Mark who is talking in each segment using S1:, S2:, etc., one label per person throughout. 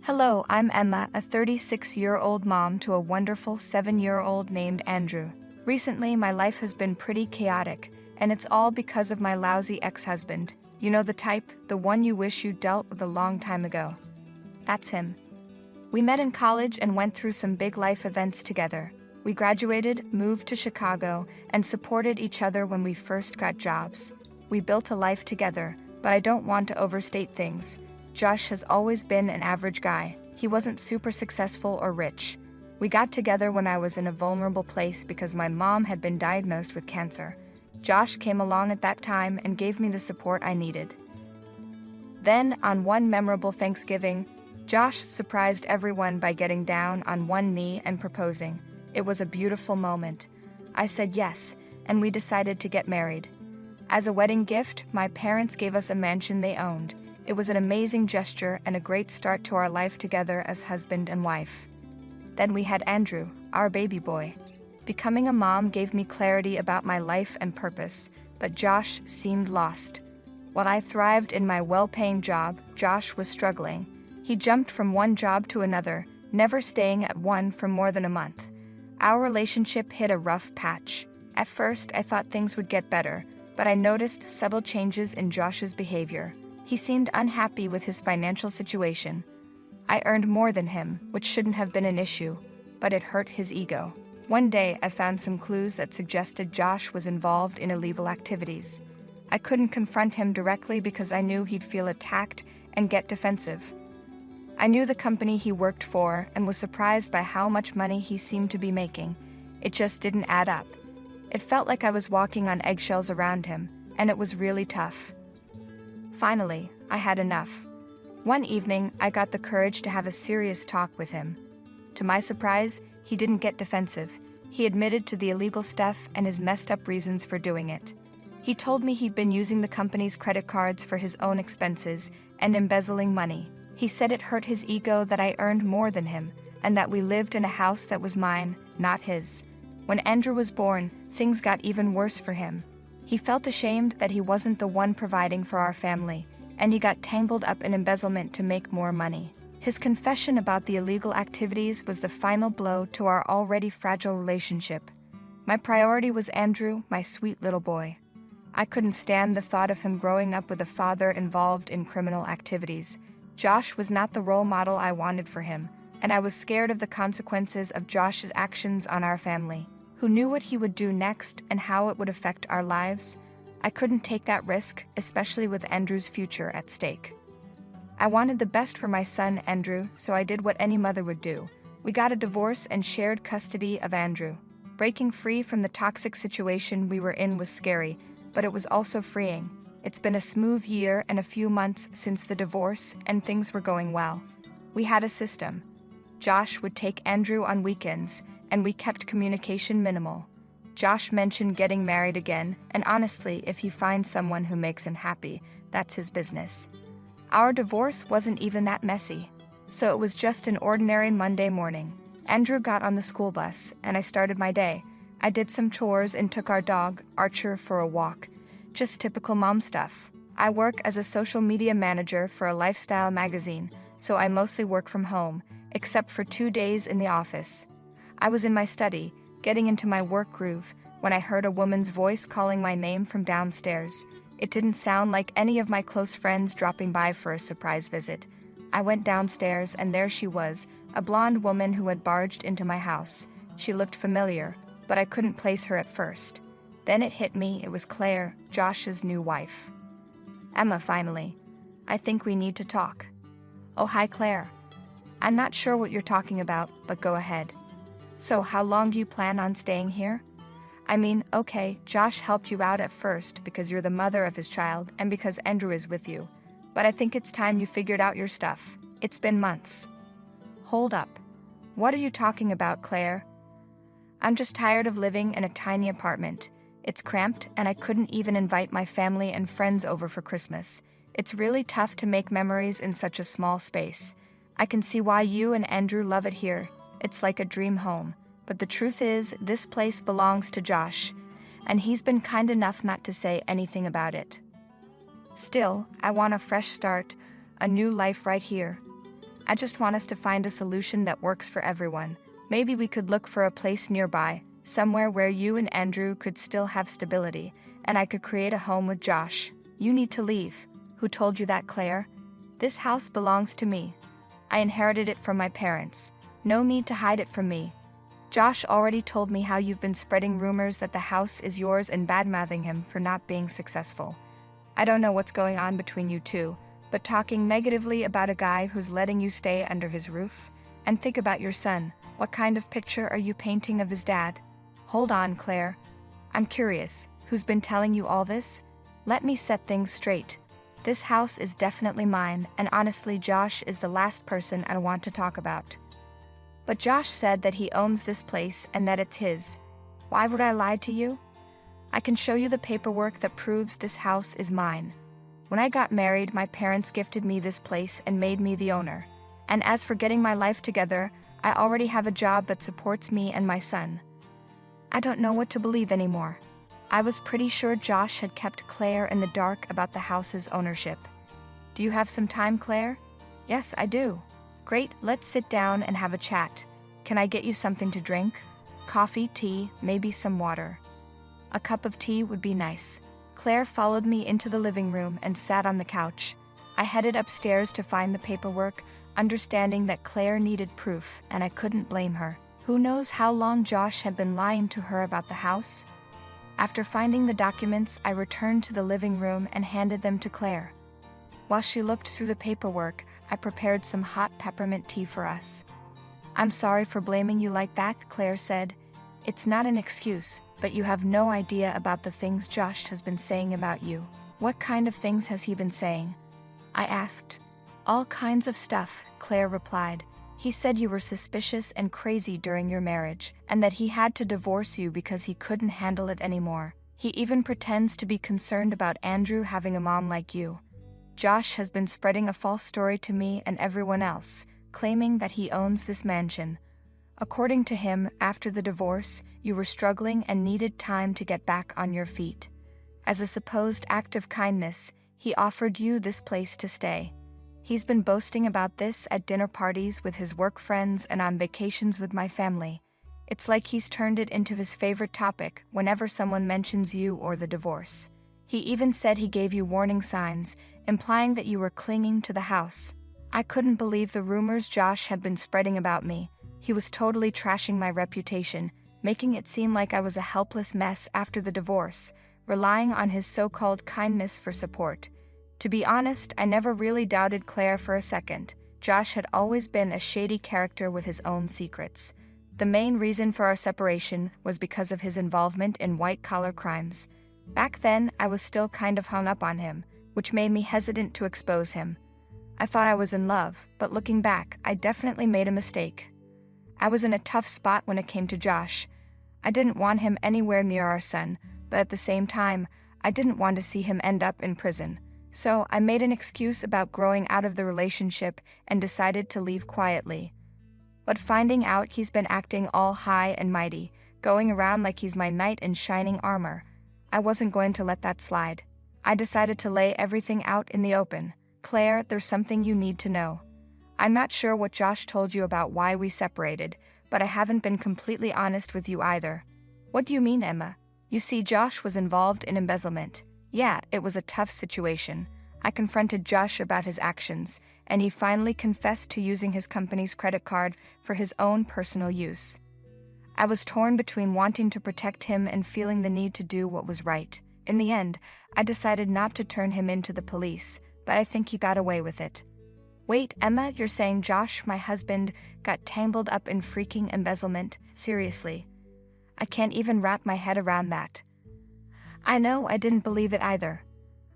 S1: Hello, I'm Emma, a 36-year-old mom to a wonderful 7-year-old named Andrew. Recently, my life has been pretty chaotic, and it's all because of my lousy ex-husband. You know the type, the one you wish you dealt with a long time ago. That's him. We met in college and went through some big life events together. We graduated, moved to Chicago, and supported each other when we first got jobs. We built a life together, but I don't want to overstate things. Josh has always been an average guy. He wasn't super successful or rich. We got together when I was in a vulnerable place because my mom had been diagnosed with cancer. Josh came along at that time and gave me the support I needed. Then, on one memorable Thanksgiving, Josh surprised everyone by getting down on one knee and proposing. It was a beautiful moment. I said yes, and we decided to get married. As a wedding gift, my parents gave us a mansion they owned. It was an amazing gesture and a great start to our life together as husband and wife. Then we had Andrew, our baby boy. Becoming a mom gave me clarity about my life and purpose, but Josh seemed lost. While I thrived in my well-paying job, Josh was struggling. He jumped from one job to another, never staying at one for more than a month. Our relationship hit a rough patch. At first, I thought things would get better, but I noticed subtle changes in Josh's behavior. He seemed unhappy with his financial situation. I earned more than him, which shouldn't have been an issue, but it hurt his ego. One day, I found some clues that suggested Josh was involved in illegal activities. I couldn't confront him directly because I knew he'd feel attacked and get defensive. I knew the company he worked for and was surprised by how much money he seemed to be making. It just didn't add up. It felt like I was walking on eggshells around him, and it was really tough. Finally, I had enough. One evening, I got the courage to have a serious talk with him. To my surprise, he didn't get defensive. He admitted to the illegal stuff and his messed up reasons for doing it. He told me he'd been using the company's credit cards for his own expenses and embezzling money. He said it hurt his ego that I earned more than him, and that we lived in a house that was mine, not his. When Andrew was born, things got even worse for him. He felt ashamed that he wasn't the one providing for our family, and he got tangled up in embezzlement to make more money. His confession about the illegal activities was the final blow to our already fragile relationship. My priority was Andrew, my sweet little boy. I couldn't stand the thought of him growing up with a father involved in criminal activities. Josh was not the role model I wanted for him, and I was scared of the consequences of Josh's actions on our family. Who knew what he would do next and how it would affect our lives? I couldn't take that risk, especially with Andrew's future at stake. I wanted the best for my son, Andrew, so I did what any mother would do. We got a divorce and shared custody of Andrew. Breaking free from the toxic situation we were in was scary, but it was also freeing. It's been a smooth year and a few months since the divorce, and things were going well. We had a system. Josh would take Andrew on weekends, and we kept communication minimal. Josh mentioned getting married again, and honestly, if he finds someone who makes him happy, that's his business. Our divorce wasn't even that messy, so it was just an ordinary Monday morning. Andrew got on the school bus, and I started my day. I did some chores and took our dog, Archer, for a walk. Just typical mom stuff. I work as a social media manager for a lifestyle magazine, so I mostly work from home, except for 2 days in the office. I was in my study, getting into my work groove, when I heard a woman's voice calling my name from downstairs. It didn't sound like any of my close friends dropping by for a surprise visit. I went downstairs, and there she was, a blonde woman who had barged into my house. She looked familiar, but I couldn't place her at first. Then it hit me, it was Claire, Josh's new wife. Emma, finally. I think we need to talk. Oh, hi, Claire. I'm not sure what you're talking about, but go ahead. So how long do you plan on staying here? I mean, okay, Josh helped you out at first because you're the mother of his child and because Andrew is with you. But I think it's time you figured out your stuff. It's been months. Hold up. What are you talking about, Claire? I'm just tired of living in a tiny apartment. It's cramped, and I couldn't even invite my family and friends over for Christmas. It's really tough to make memories in such a small space. I can see why you and Andrew love it here. It's like a dream home. But the truth is, this place belongs to Josh, and he's been kind enough not to say anything about it. Still, I want a fresh start, a new life right here. I just want us to find a solution that works for everyone. Maybe we could look for a place nearby, somewhere where you and Andrew could still have stability, and I could create a home with Josh. You need to leave. Who told you that, Claire? This house belongs to me. I inherited it from my parents. No need to hide it from me. Josh already told me how you've been spreading rumors that the house is yours and badmouthing him for not being successful. I don't know what's going on between you two, but talking negatively about a guy who's letting you stay under his roof? And think about your son. What kind of picture are you painting of his dad? Hold on, Claire. I'm curious, who's been telling you all this? Let me set things straight. This house is definitely mine, and honestly, Josh is the last person I want to talk about. But Josh said that he owns this place and that it's his. Why would I lie to you? I can show you the paperwork that proves this house is mine. When I got married, my parents gifted me this place and made me the owner. And as for getting my life together, I already have a job that supports me and my son. I don't know what to believe anymore. I was pretty sure Josh had kept Claire in the dark about the house's ownership. Do you have some time, Claire? Yes, I do. Great, let's sit down and have a chat. Can I get you something to drink? Coffee, tea, maybe some water. A cup of tea would be nice. Claire followed me into the living room and sat on the couch. I headed upstairs to find the paperwork, understanding that Claire needed proof, and I couldn't blame her. Who knows how long Josh had been lying to her about the house? After finding the documents, I returned to the living room and handed them to Claire. While she looked through the paperwork, I prepared some hot peppermint tea for us. I'm sorry for blaming you like that, Claire said. It's not an excuse, but you have no idea about the things Josh has been saying about you. What kind of things has he been saying? I asked. All kinds of stuff, Claire replied. He said you were suspicious and crazy during your marriage, and that he had to divorce you because he couldn't handle it anymore. He even pretends to be concerned about Andrew having a mom like you. Josh has been spreading a false story to me and everyone else, claiming that he owns this mansion. According to him, after the divorce, you were struggling and needed time to get back on your feet. As a supposed act of kindness, he offered you this place to stay. He's been boasting about this at dinner parties with his work friends and on vacations with my family. It's like he's turned it into his favorite topic whenever someone mentions you or the divorce. He even said he gave you warning signs, implying that you were clinging to the house. I couldn't believe the rumors Josh had been spreading about me. He was totally trashing my reputation, making it seem like I was a helpless mess after the divorce, relying on his so-called kindness for support. To be honest, I never really doubted Claire for a second. Josh had always been a shady character with his own secrets. The main reason for our separation was because of his involvement in white-collar crimes. Back then, I was still kind of hung up on him, which made me hesitant to expose him. I thought I was in love, but looking back, I definitely made a mistake. I was in a tough spot when it came to Josh. I didn't want him anywhere near our son, but at the same time, I didn't want to see him end up in prison. So I made an excuse about growing out of the relationship and decided to leave quietly. But finding out he's been acting all high and mighty, going around like he's my knight in shining armor, I wasn't going to let that slide. I decided to lay everything out in the open. Claire, there's something you need to know. I'm not sure what Josh told you about why we separated, but I haven't been completely honest with you either. What do you mean, Emma? You see, Josh was involved in embezzlement. Yeah, it was a tough situation. I confronted Josh about his actions, and he finally confessed to using his company's credit card for his own personal use. I was torn between wanting to protect him and feeling the need to do what was right. In the end, I decided not to turn him into the police, but I think he got away with it. Wait, Emma, you're saying Josh, my husband, got tangled up in freaking embezzlement? Seriously. I can't even wrap my head around that. I know, I didn't believe it either.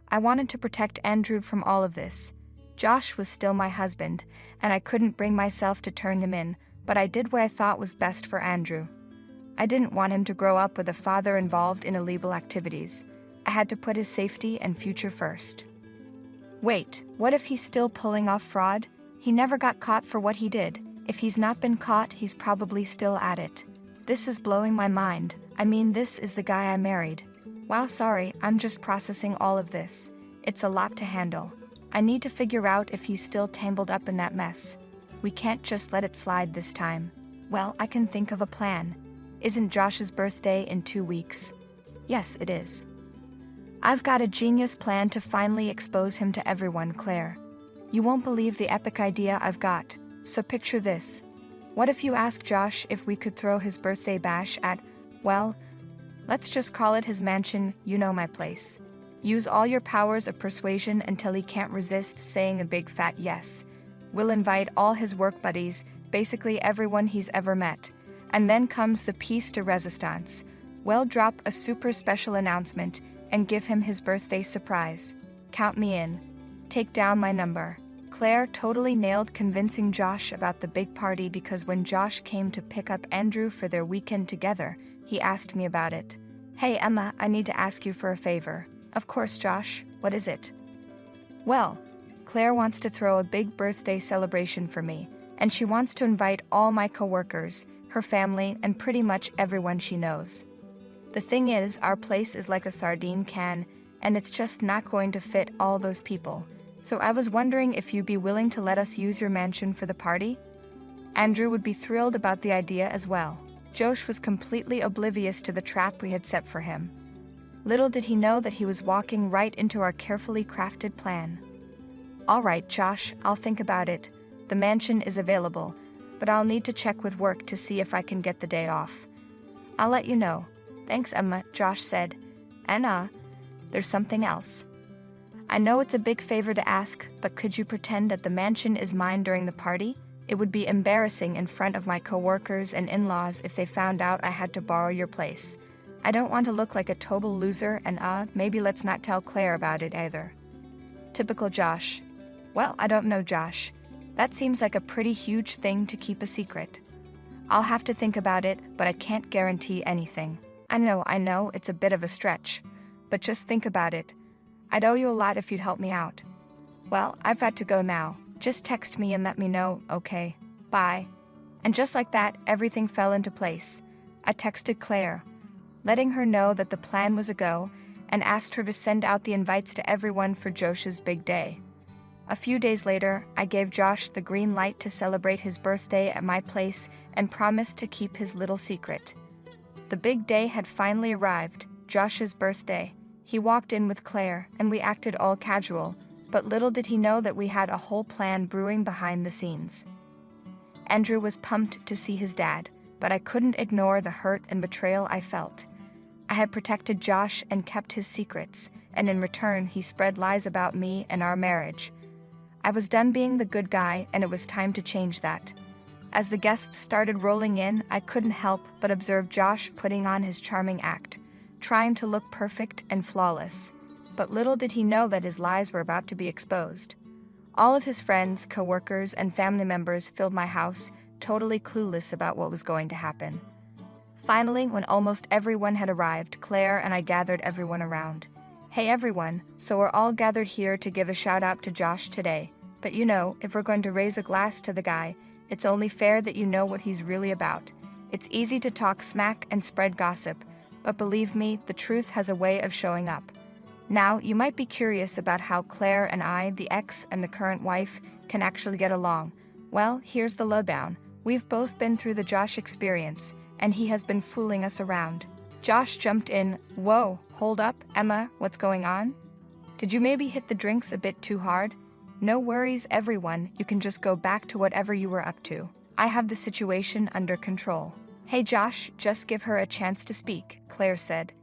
S1: I wanted to protect Andrew from all of this. Josh was still my husband, and I couldn't bring myself to turn him in, but I did what I thought was best for Andrew. I didn't want him to grow up with a father involved in illegal activities. I had to put his safety and future first. Wait, what if he's still pulling off fraud? He never got caught for what he did. If he's not been caught, he's probably still at it. This is blowing my mind. I mean, this is the guy I married. Wow, sorry, I'm just processing all of this. It's a lot to handle. I need to figure out if he's still tangled up in that mess. We can't just let it slide this time. Well, I can think of a plan. Isn't Josh's birthday in 2 weeks? Yes, it is. I've got a genius plan to finally expose him to everyone, Claire. You won't believe the epic idea I've got, so picture this. What if you ask Josh if we could throw his birthday bash at, well, let's just call it his mansion, you know my place. Use all your powers of persuasion until he can't resist saying a big fat yes. We'll invite all his work buddies, basically everyone he's ever met. And then comes the piece de resistance. We'll drop a super special announcement and give him his birthday surprise. Count me in. Take down my number. Claire totally nailed convincing Josh about the big party because when Josh came to pick up Andrew for their weekend together, he asked me about it. Hey Emma, I need to ask you for a favor. Of course, Josh. What is it? Well, Claire wants to throw a big birthday celebration for me, and she wants to invite all my coworkers, her family, and pretty much everyone she knows. The thing is, our place is like a sardine can, and it's just not going to fit all those people. So I was wondering if you'd be willing to let us use your mansion for the party? Andrew would be thrilled about the idea as well. Josh was completely oblivious to the trap we had set for him. Little did he know that he was walking right into our carefully crafted plan. All right, Josh, I'll think about it. The mansion is available, but I'll need to check with work to see if I can get the day off. I'll let you know. Thanks, Emma, Josh said. And there's something else. I know it's a big favor to ask, but could you pretend that the mansion is mine during the party? It would be embarrassing in front of my coworkers and in-laws if they found out I had to borrow your place. I don't want to look like a total loser, and maybe let's not tell Claire about it either. Typical Josh. Well, I don't know, Josh. That seems like a pretty huge thing to keep a secret. I'll have to think about it, but I can't guarantee anything. I know, it's a bit of a stretch. But just think about it. I'd owe you a lot if you'd help me out. Well, I've got to go now. Just text me and let me know, okay? Bye. And just like that, everything fell into place. I texted Claire, letting her know that the plan was a go, and asked her to send out the invites to everyone for Josh's big day. A few days later, I gave Josh the green light to celebrate his birthday at my place and promised to keep his little secret. The big day had finally arrived, Josh's birthday. He walked in with Claire, and we acted all casual, but little did he know that we had a whole plan brewing behind the scenes. Andrew was pumped to see his dad, but I couldn't ignore the hurt and betrayal I felt. I had protected Josh and kept his secrets, and in return he spread lies about me and our marriage. I was done being the good guy, and it was time to change that. As the guests started rolling in, I couldn't help but observe Josh putting on his charming act, trying to look perfect and flawless. But little did he know that his lies were about to be exposed. All of his friends, coworkers, and family members filled my house, totally clueless about what was going to happen. Finally, when almost everyone had arrived, Claire and I gathered everyone around. Hey everyone, so we're all gathered here to give a shout out to Josh today. But you know, if we're going to raise a glass to the guy, it's only fair that you know what he's really about. It's easy to talk smack and spread gossip, but believe me, the truth has a way of showing up. Now, you might be curious about how Claire and I, the ex and the current wife, can actually get along. Well, here's the lowdown. We've both been through the Josh experience, and he has been fooling us around. Josh jumped in. Whoa, hold up, Emma, what's going on? Did you maybe hit the drinks a bit too hard? No worries, everyone, you can just go back to whatever you were up to. I have the situation under control. Hey Josh, just give her a chance to speak, Claire said.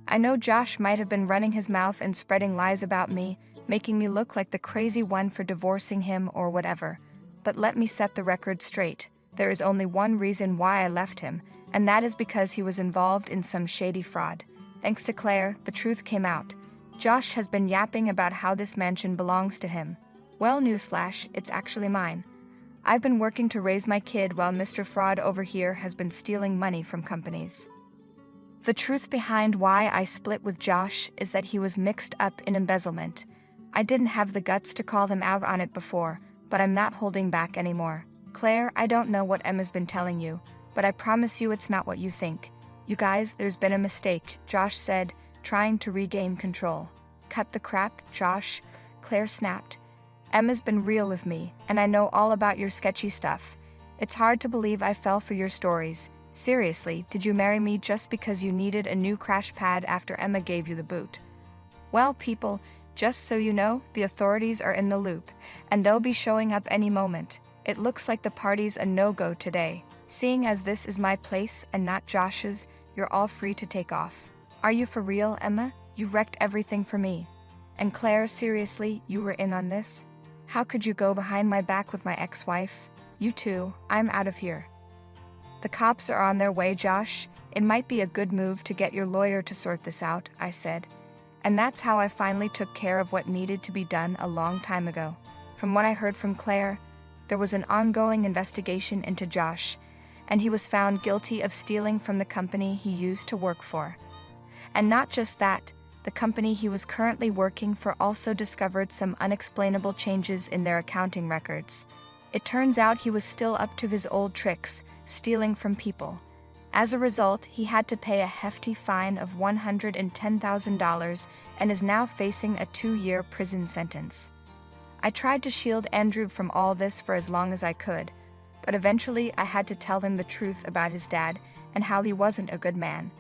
S1: I know Josh might have been running his mouth and spreading lies about me, making me look like the crazy one for divorcing him or whatever. But let me set the record straight. There is only one reason why I left him, and that is because he was involved in some shady fraud. Thanks to Claire, the truth came out. Josh has been yapping about how this mansion belongs to him. Well, newsflash, it's actually mine. I've been working to raise my kid while Mr. Fraud over here has been stealing money from companies. The truth behind why I split with Josh is that he was mixed up in embezzlement. I didn't have the guts to call them out on it before, but I'm not holding back anymore. Claire, I don't know what Emma's been telling you, but I promise you it's not what you think. You guys, there's been a mistake, Josh said, trying to regain control. Cut the crap, Josh, Claire snapped. Emma's been real with me, and I know all about your sketchy stuff. It's hard to believe I fell for your stories. Seriously, did you marry me just because you needed a new crash pad after Emma gave you the boot? Well, people, just so you know, the authorities are in the loop, and they'll be showing up any moment. It looks like the party's a no-go today. Seeing as this is my place and not Josh's, you're all free to take off. Are you for real, Emma? You wrecked everything for me. And Claire, seriously, you were in on this? How could you go behind my back with my ex-wife? You too, I'm out of here. The cops are on their way, Josh. It might be a good move to get your lawyer to sort this out, I said. And that's how I finally took care of what needed to be done a long time ago. From what I heard from Claire, there was an ongoing investigation into Josh, and he was found guilty of stealing from the company he used to work for. And not just that, the company he was currently working for also discovered some unexplainable changes in their accounting records. It turns out he was still up to his old tricks, stealing from people. As a result, he had to pay a hefty fine of $110,000 and is now facing a 2-year prison sentence. I tried to shield Andrew from all this for as long as I could, but eventually I had to tell him the truth about his dad and how he wasn't a good man.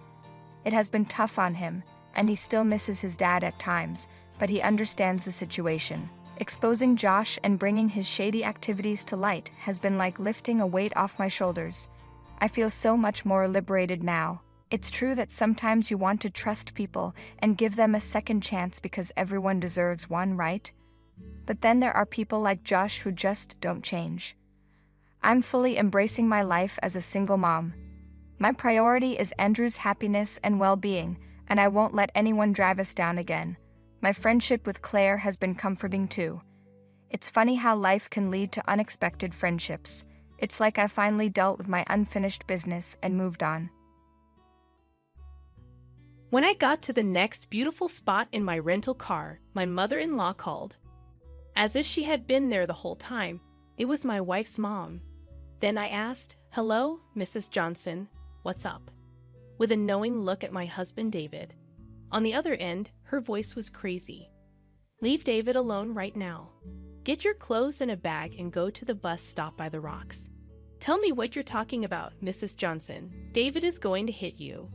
S1: It has been tough on him, and he still misses his dad at times, but he understands the situation. Exposing Josh and bringing his shady activities to light has been like lifting a weight off my shoulders. I feel so much more liberated now. It's true that sometimes you want to trust people and give them a second chance because everyone deserves one, right? But then there are people like Josh who just don't change. I'm fully embracing my life as a single mom. My priority is Andrew's happiness and well-being, and I won't let anyone drive us down again. My friendship with Claire has been comforting too. It's funny how life can lead to unexpected friendships. It's like I finally dealt with my unfinished business and moved on.
S2: When I got to the next beautiful spot in my rental car, my mother-in-law called. As if she had been there the whole time, it was my wife's mom. Then I asked, "Hello, Mrs. Johnson, what's up?" With a knowing look at my husband, David. On the other end, her voice was crazy. "Leave David alone right now. Get your clothes in a bag and go to the bus stop by the rocks. Tell me what you're talking about, Mrs. Johnson. David is going to hit you.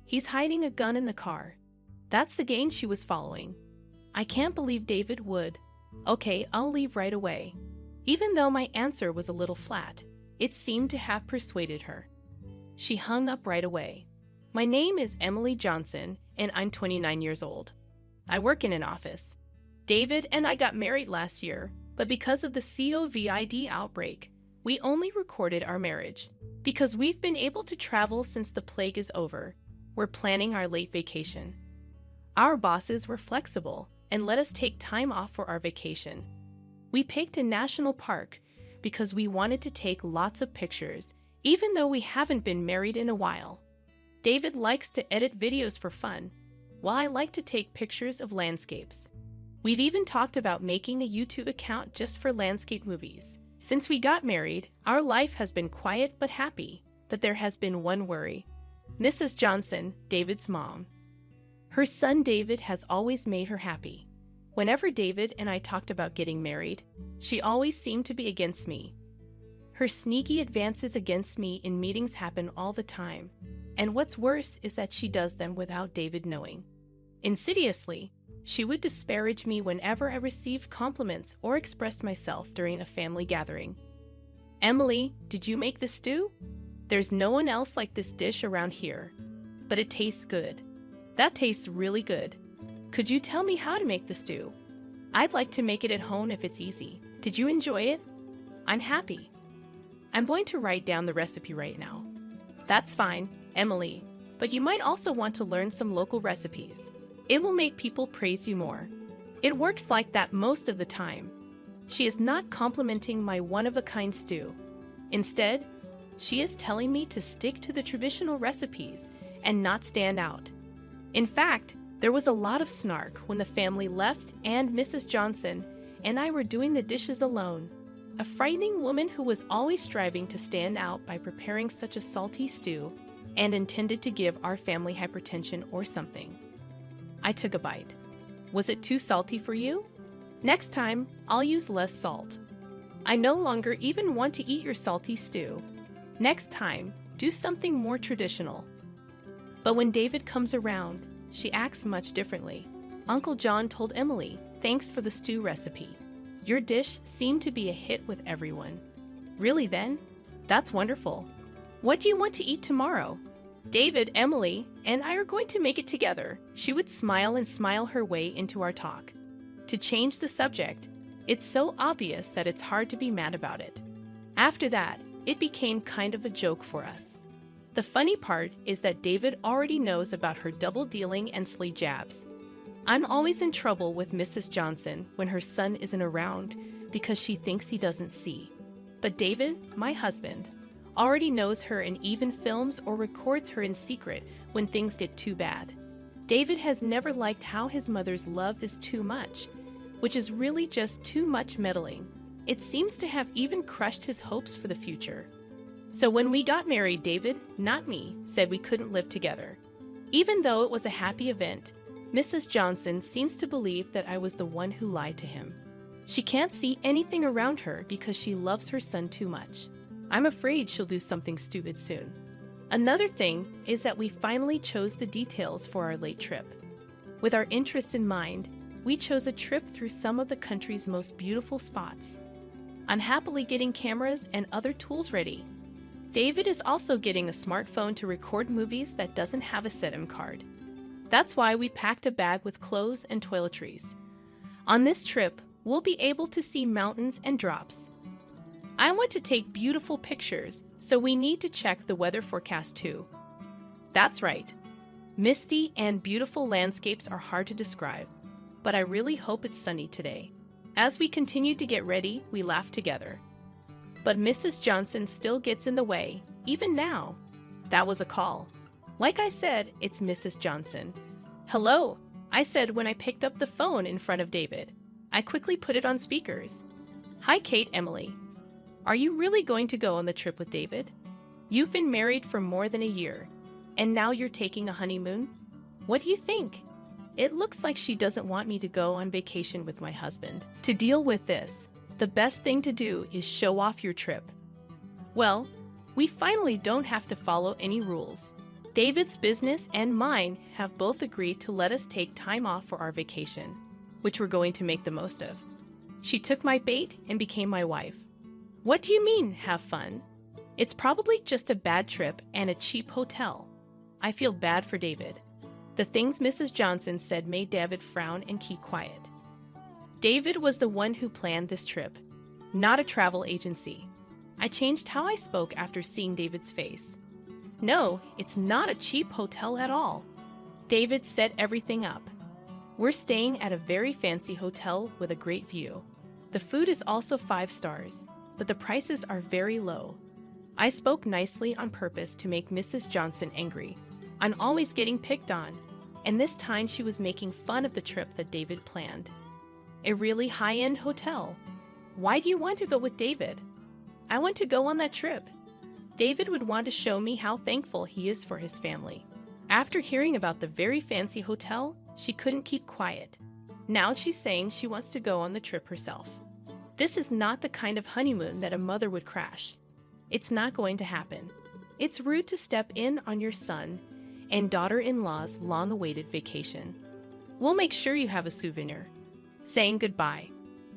S2: He's hiding a gun in the car." That's the game she was following. I can't believe David would. "Okay, I'll leave right away." Even though my answer was a little flat, it seemed to have persuaded her. She hung up right away. "My name is Emily Johnson, and I'm 29 years old. I work in an office. David and I got married last year, but because of the COVID outbreak, we only recorded our marriage. Because we've been able to travel since the plague is over, we're planning our late vacation. Our bosses were flexible and let us take time off for our vacation. We picked a national park because we wanted to take lots of pictures, even though we haven't been married in a while. David likes to edit videos for fun, while I like to take pictures of landscapes. We've even talked about making a YouTube account just for landscape movies. Since we got married, our life has been quiet but happy, but there has been one worry. Mrs. Johnson, David's mom. Her son David has always made her happy. Whenever David and I talked about getting married, she always seemed to be against me. Her sneaky advances against me in meetings happen all the time, and what's worse is that she does them without David knowing. Insidiously, she would disparage me whenever I received compliments or expressed myself during a family gathering. "Emily, did you make the stew? There's no one else like this dish around here, but it tastes good. That tastes really good. Could you tell me how to make the stew? I'd like to make it at home if it's easy. Did you enjoy it? I'm happy. I'm going to write down the recipe right now." "That's fine, Emily, but you might also want to learn some local recipes. It will make people praise you more." It works like that most of the time. She is not complimenting my one-of-a-kind stew. Instead, she is telling me to stick to the traditional recipes and not stand out. In fact, there was a lot of snark when the family left and Mrs. Johnson and I were doing the dishes alone. A frightening woman who was always striving to stand out by preparing such a salty stew and intended to give our family hypertension or something. I took a bite. "Was it too salty for you?" Next time, I'll use less salt. I no longer even want to eat your salty stew. Next time, do something more traditional. But when David comes around, she acts much differently. Uncle John told Emily, "Thanks for the stew recipe. Your dish seemed to be a hit with everyone." "Really then? That's wonderful. What do you want to eat tomorrow?" "David, Emily, and I are going to make it together." She would smile and smile her way into our talk. To change the subject, it's so obvious that it's hard to be mad about it. After that, it became kind of a joke for us. The funny part is that David already knows about her double dealing and sly jabs. I'm always in trouble with Mrs. Johnson when her son isn't around because she thinks he doesn't see. But David, my husband, already knows her and even films or records her in secret when things get too bad. David has never liked how his mother's love is too much, which is really just too much meddling. It seems to have even crushed his hopes for the future. So when we got married, David, not me, said we couldn't live together. Even though it was a happy event, Mrs. Johnson seems to believe that I was the one who lied to him. She can't see anything around her because she loves her son too much. I'm afraid she'll do something stupid soon. Another thing is that we finally chose the details for our late trip. With our interests in mind, we chose a trip through some of the country's most beautiful spots. I'm happily getting cameras and other tools ready. David is also getting a smartphone to record movies that doesn't have a SIM card. That's why we packed a bag with clothes and toiletries. On this trip, we'll be able to see mountains and drops. I want to take beautiful pictures, so we need to check the weather forecast too. That's right. Misty and beautiful landscapes are hard to describe, but I really hope it's sunny today. As we continued to get ready, we laughed together. But Mrs. Johnson still gets in the way, even now. That was a call. Like I said, it's Mrs. Johnson. "Hello," I said when I picked up the phone in front of David. I quickly put it on speakers. "Hi, Kate, Emily. Are you really going to go on the trip with David? You've been married for more than a year, and now you're taking a honeymoon? What do you think?" It looks like she doesn't want me to go on vacation with my husband. To deal with this, the best thing to do is show off your trip. Well, we finally don't have to follow any rules. David's business and mine have both agreed to let us take time off for our vacation, which we're going to make the most of. She took my bait and became my wife. What do you mean, have fun? It's probably just a bad trip and a cheap hotel. I feel bad for David. The things Mrs. Johnson said made David frown and keep quiet. David was the one who planned this trip, not a travel agency. I changed how I spoke after seeing David's face. "No, it's not a cheap hotel at all." David set everything up. We're staying at a very fancy hotel with a great view. The food is also 5 stars, but the prices are very low. I spoke nicely on purpose to make Mrs. Johnson angry. I'm always getting picked on, and this time she was making fun of the trip that David planned. A really high-end hotel. Why do you want to go with David? I want to go on that trip. David would want to show me how thankful he is for his family. After hearing about the very fancy hotel, she couldn't keep quiet. Now she's saying she wants to go on the trip herself. This is not the kind of honeymoon that a mother would crash. It's not going to happen. It's rude to step in on your son and daughter-in-law's long-awaited vacation. We'll make sure you have a souvenir. Saying goodbye,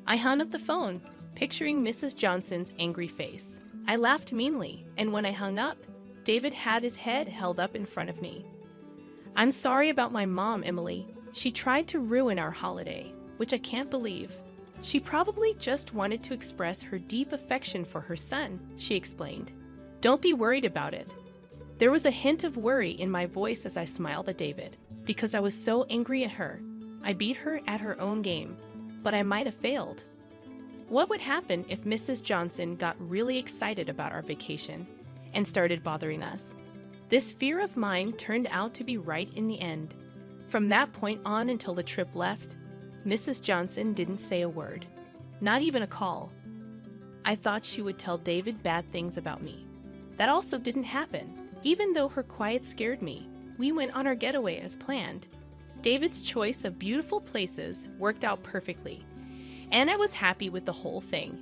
S2: I hung up the phone, picturing Mrs. Johnson's angry face. I laughed meanly, and when I hung up, David had his head held up in front of me. "I'm sorry about my mom, Emily. She tried to ruin our holiday, which I can't believe. She probably just wanted to express her deep affection for her son," she explained. "Don't be worried about it." There was a hint of worry in my voice as I smiled at David, because I was so angry at her. I beat her at her own game, but I might have failed. What would happen if Mrs. Johnson got really excited about our vacation and started bothering us? This fear of mine turned out to be right in the end. From that point on until the trip left, Mrs. Johnson didn't say a word, not even a call. I thought she would tell David bad things about me. That also didn't happen. Even though her quiet scared me, we went on our getaway as planned. David's choice of beautiful places worked out perfectly, and I was happy with the whole thing.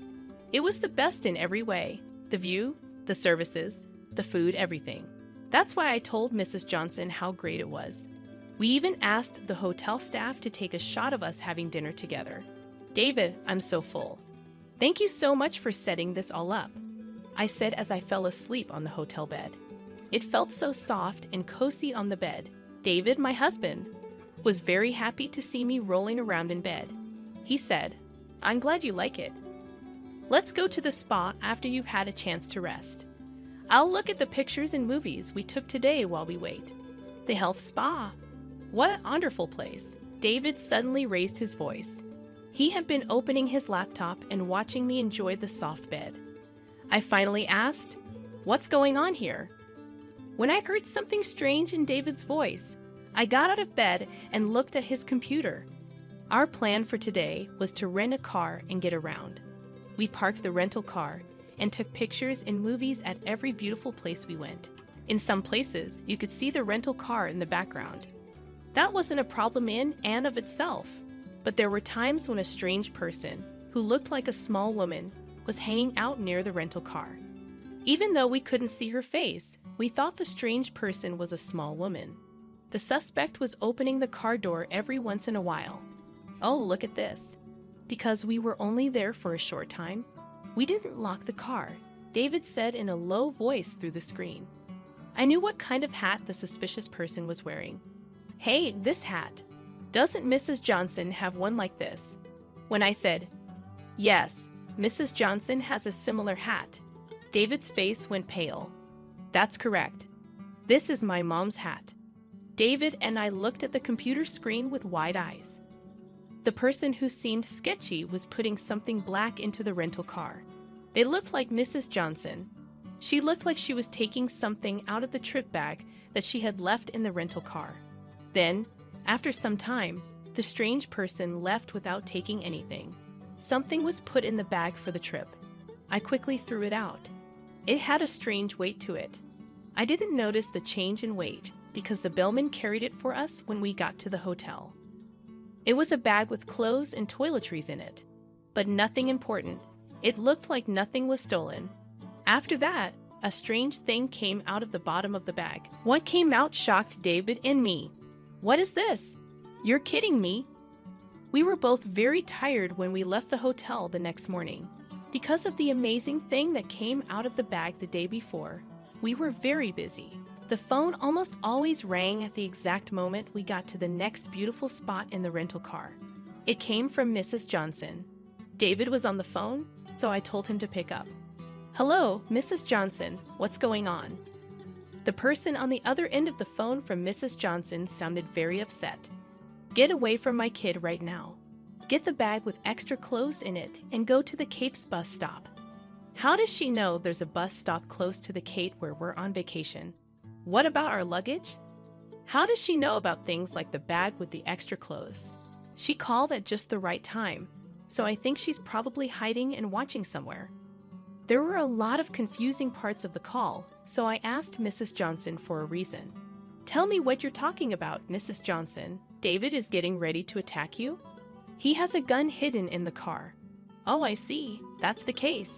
S2: It was the best in every way. The view, the services, the food, everything. That's why I told Mrs. Johnson how great it was. We even asked the hotel staff to take a shot of us having dinner together. David, I'm so full. Thank you so much for setting this all up, I said as I fell asleep on the hotel bed. It felt so soft and cozy on the bed. David, my husband, was very happy to see me rolling around in bed. He said, I'm glad you like it. Let's go to the spa after you've had a chance to rest. I'll look at the pictures and movies we took today while we wait. The health spa. What a wonderful place. David suddenly raised his voice. He had been opening his laptop and watching me enjoy the soft bed. I finally asked, what's going on here? When I heard something strange in David's voice, I got out of bed and looked at his computer. Our plan for today was to rent a car and get around. We parked the rental car and took pictures and movies at every beautiful place we went. In some places, you could see the rental car in the background. That wasn't a problem in and of itself, but there were times when a strange person, who looked like a small woman, was hanging out near the rental car. Even though we couldn't see her face, we thought the strange person was a small woman. The suspect was opening the car door every once in a while. Oh, look at this. Because we were only there for a short time, we didn't lock the car, David said in a low voice through the screen. I knew what kind of hat the suspicious person was wearing. Hey, this hat. Doesn't Mrs. Johnson have one like this? When I said, yes, Mrs. Johnson has a similar hat, David's face went pale. That's correct. This is my mom's hat. David and I looked at the computer screen with wide eyes. The person who seemed sketchy was putting something black into the rental car. They looked like Mrs. Johnson. She looked like she was taking something out of the trip bag that she had left in the rental car. Then, after some time, the strange person left without taking anything. Something was put in the bag for the trip. I quickly threw it out. It had a strange weight to it. I didn't notice the change in weight because the bellman carried it for us when we got to the hotel. It was a bag with clothes and toiletries in it, but nothing important. It looked like nothing was stolen. After that, a strange thing came out of the bottom of the bag. What came out shocked David and me. What is this? You're kidding me. We were both very tired when we left the hotel the next morning. Because of the amazing thing that came out of the bag the day before, we were very busy. The phone almost always rang at the exact moment we got to the next beautiful spot in the rental car. It came from Mrs. Johnson. David was on the phone, so I told him to pick up. Hello, Mrs. Johnson, what's going on? The person on the other end of the phone from Mrs. Johnson sounded very upset. Get away from my kid right now. Get the bag with extra clothes in it and go to the Cape's bus stop. How does she know there's a bus stop close to the Cape where we're on vacation? What about our luggage? How does she know about things like the bag with the extra clothes? She called at just the right time, so I think she's probably hiding and watching somewhere. There were a lot of confusing parts of the call, so I asked Mrs. Johnson for a reason. Tell me what you're talking about, Mrs. Johnson. David is getting ready to attack you? He has a gun hidden in the car. Oh, I see. That's the case.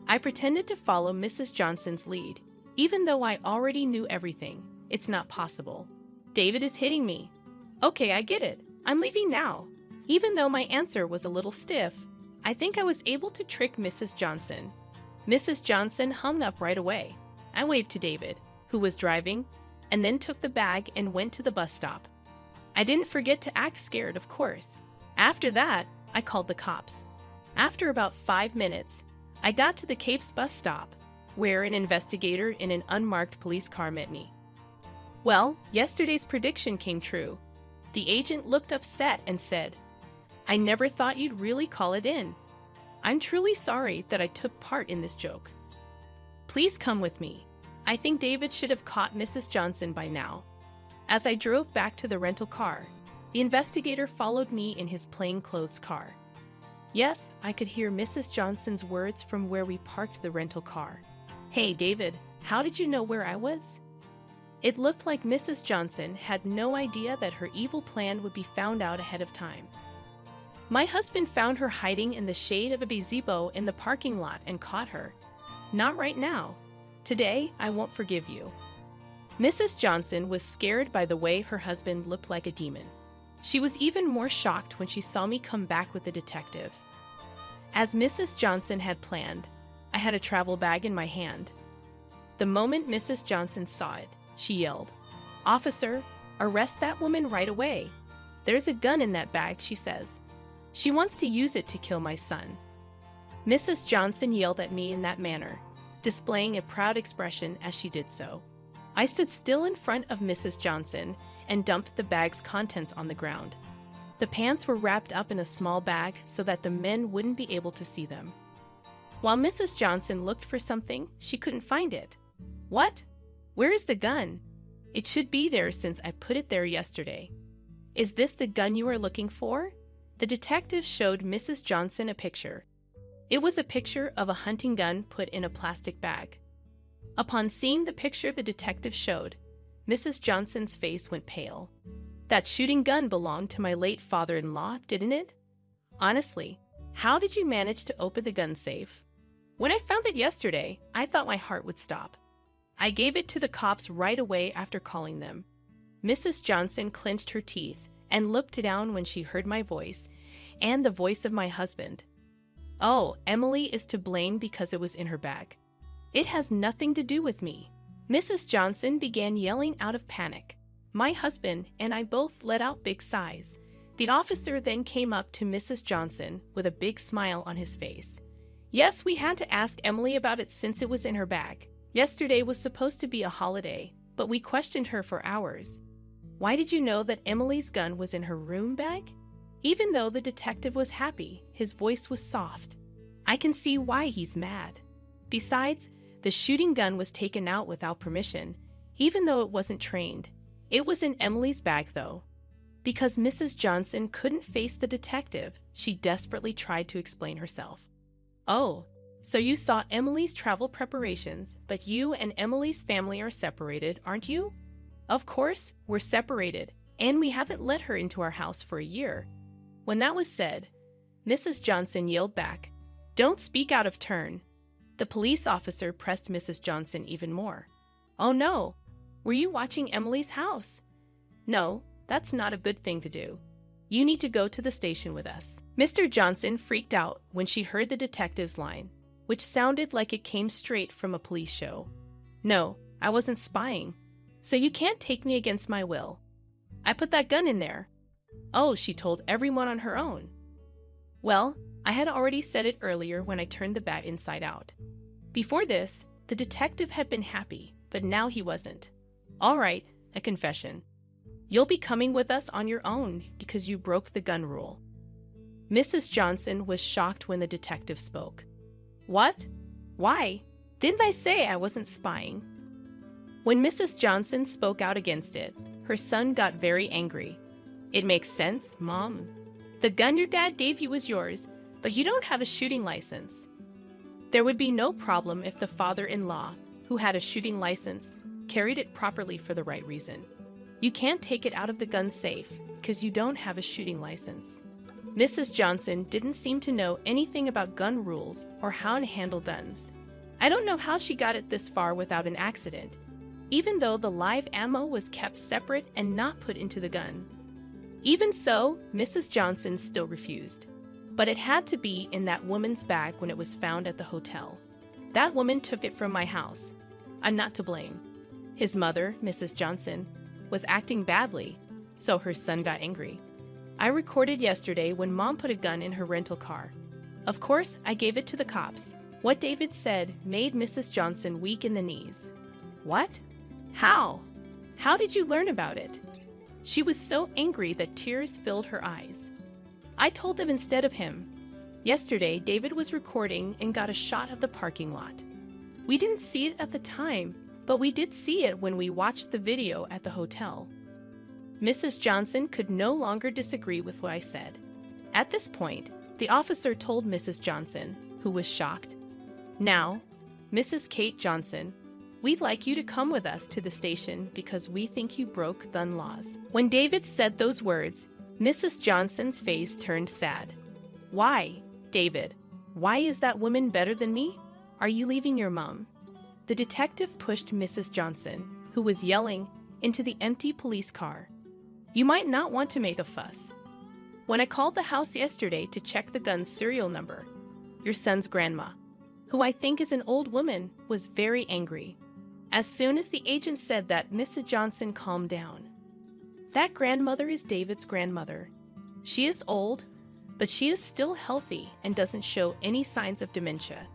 S2: I pretended to follow Mrs. Johnson's lead. Even though I already knew everything, it's not possible. David is hitting me. Okay, I get it. I'm leaving now. Even though my answer was a little stiff, I think I was able to trick Mrs. Johnson. Mrs. Johnson hung up right away. I waved to David, who was driving, and then took the bag and went to the bus stop. I didn't forget to act scared, of course. After that, I called the cops. After about 5 minutes, I got to the Cape's bus stop, where an investigator in an unmarked police car met me. Well, yesterday's prediction came true. The agent looked upset and said, I never thought you'd really call it in. I'm truly sorry that I took part in this joke. Please come with me. I think David should have caught Mrs. Johnson by now. As I drove back to the rental car, the investigator followed me in his plainclothes car. Yes, I could hear Mrs. Johnson's words from where we parked the rental car. Hey, David, how did you know where I was? It looked like Mrs. Johnson had no idea that her evil plan would be found out ahead of time. My husband found her hiding in the shade of a gazebo in the parking lot and caught her. Not right now. Today, I won't forgive you. Mrs. Johnson was scared by the way her husband looked like a demon. She was even more shocked when she saw me come back with the detective. As Mrs. Johnson had planned, I had a travel bag in my hand. The moment Mrs. Johnson saw it, she yelled, "Officer, arrest that woman right away. There's a gun in that bag," she says. "She wants to use it to kill my son." Mrs. Johnson yelled at me in that manner, displaying a proud expression as she did so. I stood still in front of Mrs. Johnson and dumped the bag's contents on the ground. The pants were wrapped up in a small bag so that the men wouldn't be able to see them. While Mrs. Johnson looked for something, she couldn't find it. "What? Where is the gun? It should be there since I put it there yesterday. Is this the gun you are looking for?" The detective showed Mrs. Johnson a picture. It was a picture of a hunting gun put in a plastic bag. Upon seeing the picture the detective showed, Mrs. Johnson's face went pale. "That shooting gun belonged to my late father-in-law, didn't it? Honestly, how did you manage to open the gun safe? When I found it yesterday, I thought my heart would stop. I gave it to the cops right away after calling them." Mrs. Johnson clenched her teeth and looked down when she heard my voice and the voice of my husband. "Oh, Emily is to blame because it was in her bag. It has nothing to do with me." Mrs. Johnson began yelling out of panic. My husband and I both let out big sighs. The officer then came up to Mrs. Johnson with a big smile on his face. "Yes, we had to ask Emily about it since it was in her bag. Yesterday was supposed to be a holiday, but we questioned her for hours. Why did you know that Emily's gun was in her room bag?" Even though the detective was happy, his voice was soft. "I can see why he's mad. Besides, the shooting gun was taken out without permission, even though it wasn't trained. It was in Emily's bag, though." Because Mrs. Johnson couldn't face the detective, she desperately tried to explain herself. "Oh, so you saw Emily's travel preparations, but you and Emily's family are separated, aren't you?" "Of course, we're separated, and we haven't let her into our house for a year." When that was said, Mrs. Johnson yelled back, "Don't speak out of turn." The police officer pressed Mrs. Johnson even more. "Oh no, were you watching Emily's house?" "No, that's not a good thing to do. You need to go to the station with us." Mr. Johnson freaked out when she heard the detective's line, which sounded like it came straight from a police show. "No, I wasn't spying. So you can't take me against my will. I put that gun in there." "Oh, she told everyone on her own." "Well, I had already said it earlier when I turned the bat inside out." Before this, the detective had been happy, but now he wasn't. "All right, a confession. You'll be coming with us on your own because you broke the gun rule." Mrs. Johnson was shocked when the detective spoke. "What? Why? Didn't I say I wasn't spying?" When Mrs. Johnson spoke out against it, her son got very angry. "It makes sense, Mom. The gun your dad gave you was yours, but you don't have a shooting license. There would be no problem if the father-in-law, who had a shooting license, carried it properly for the right reason. You can't take it out of the gun safe because you don't have a shooting license." Mrs. Johnson didn't seem to know anything about gun rules or how to handle guns. I don't know how she got it this far without an accident, even though the live ammo was kept separate and not put into the gun. Even so, Mrs. Johnson still refused. But it had to be in that woman's bag when it was found at the hotel. That woman took it from my house. I'm not to blame. His mother, Mrs. Johnson, was acting badly, so her son got angry. I recorded yesterday when Mom put a gun in her rental car. Of course, I gave it to the cops. What David said made Mrs. Johnson weak in the knees. "What? How? How did you learn about it?" She was so angry that tears filled her eyes. I told them instead of him. Yesterday, David was recording and got a shot of the parking lot. We didn't see it at the time, but we did see it when we watched the video at the hotel. Mrs. Johnson could no longer disagree with what I said. At this point, the officer told Mrs. Johnson, who was shocked, "Now, Mrs. Kate Johnson, we'd like you to come with us to the station because we think you broke gun laws." When David said those words, Mrs. Johnson's face turned sad. Why, David? Why is that woman better than me? Are you leaving your mom? The detective pushed Mrs. Johnson, who was yelling, into the empty police car. You might not want to make a fuss. When I called the house yesterday to check the gun's serial number, your son's grandma, who I think is an old woman, was very angry. As soon as the agent said that, Mrs. Johnson calmed down. That grandmother is David's grandmother. She is old, but she is still healthy and doesn't show any signs of dementia.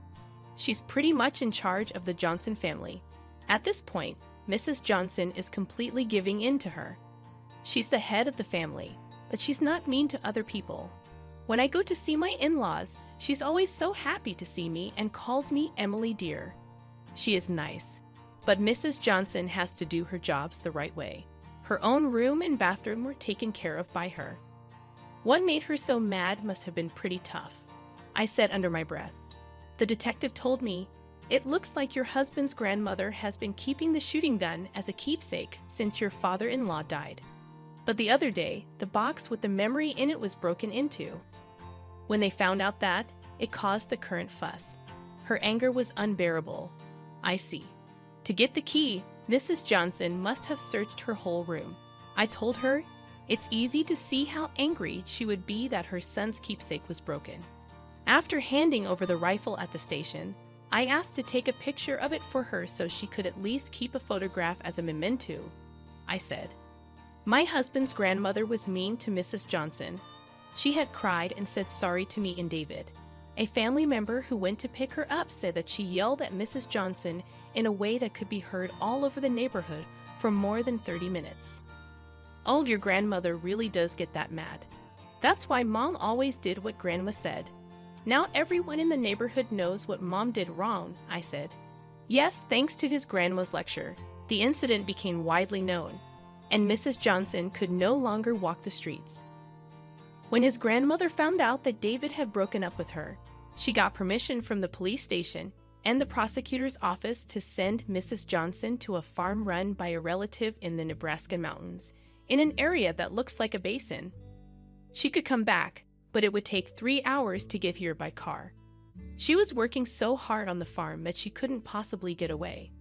S2: She's pretty much in charge of the Johnson family. At this point, Mrs. Johnson is completely giving in to her. She's the head of the family, but she's not mean to other people. When I go to see my in-laws, she's always so happy to see me and calls me Emily dear. She is nice, but Mrs. Johnson has to do her jobs the right way. Her own room and bathroom were taken care of by her. What made her so mad must have been pretty tough, I said under my breath. The detective told me, it looks like your husband's grandmother has been keeping the shooting gun as a keepsake since your father-in-law died. But the other day, the box with the memory in it was broken into. When they found out that, it caused the current fuss. Her anger was unbearable. I see. To get the key, Mrs. Johnson must have searched her whole room. I told her, it's easy to see how angry she would be that her son's keepsake was broken. After handing over the rifle at the station, I asked to take a picture of it for her so she could at least keep a photograph as a memento. I said, my husband's grandmother was mean to Mrs. Johnson. She had cried and said sorry to me and David. A family member who went to pick her up said that she yelled at Mrs. Johnson in a way that could be heard all over the neighborhood for more than 30 minutes. Oh, your grandmother really does get that mad. That's why Mom always did what Grandma said. Now everyone in the neighborhood knows what Mom did wrong, I said. Yes, thanks to his grandma's lecture, the incident became widely known, and Mrs. Johnson could no longer walk the streets. When his grandmother found out that David had broken up with her, she got permission from the police station and the prosecutor's office to send Mrs. Johnson to a farm run by a relative in the Nebraska mountains, in an area that looks like a basin. She could come back, but it would take 3 hours to get here by car. She was working so hard on the farm that she couldn't possibly get away.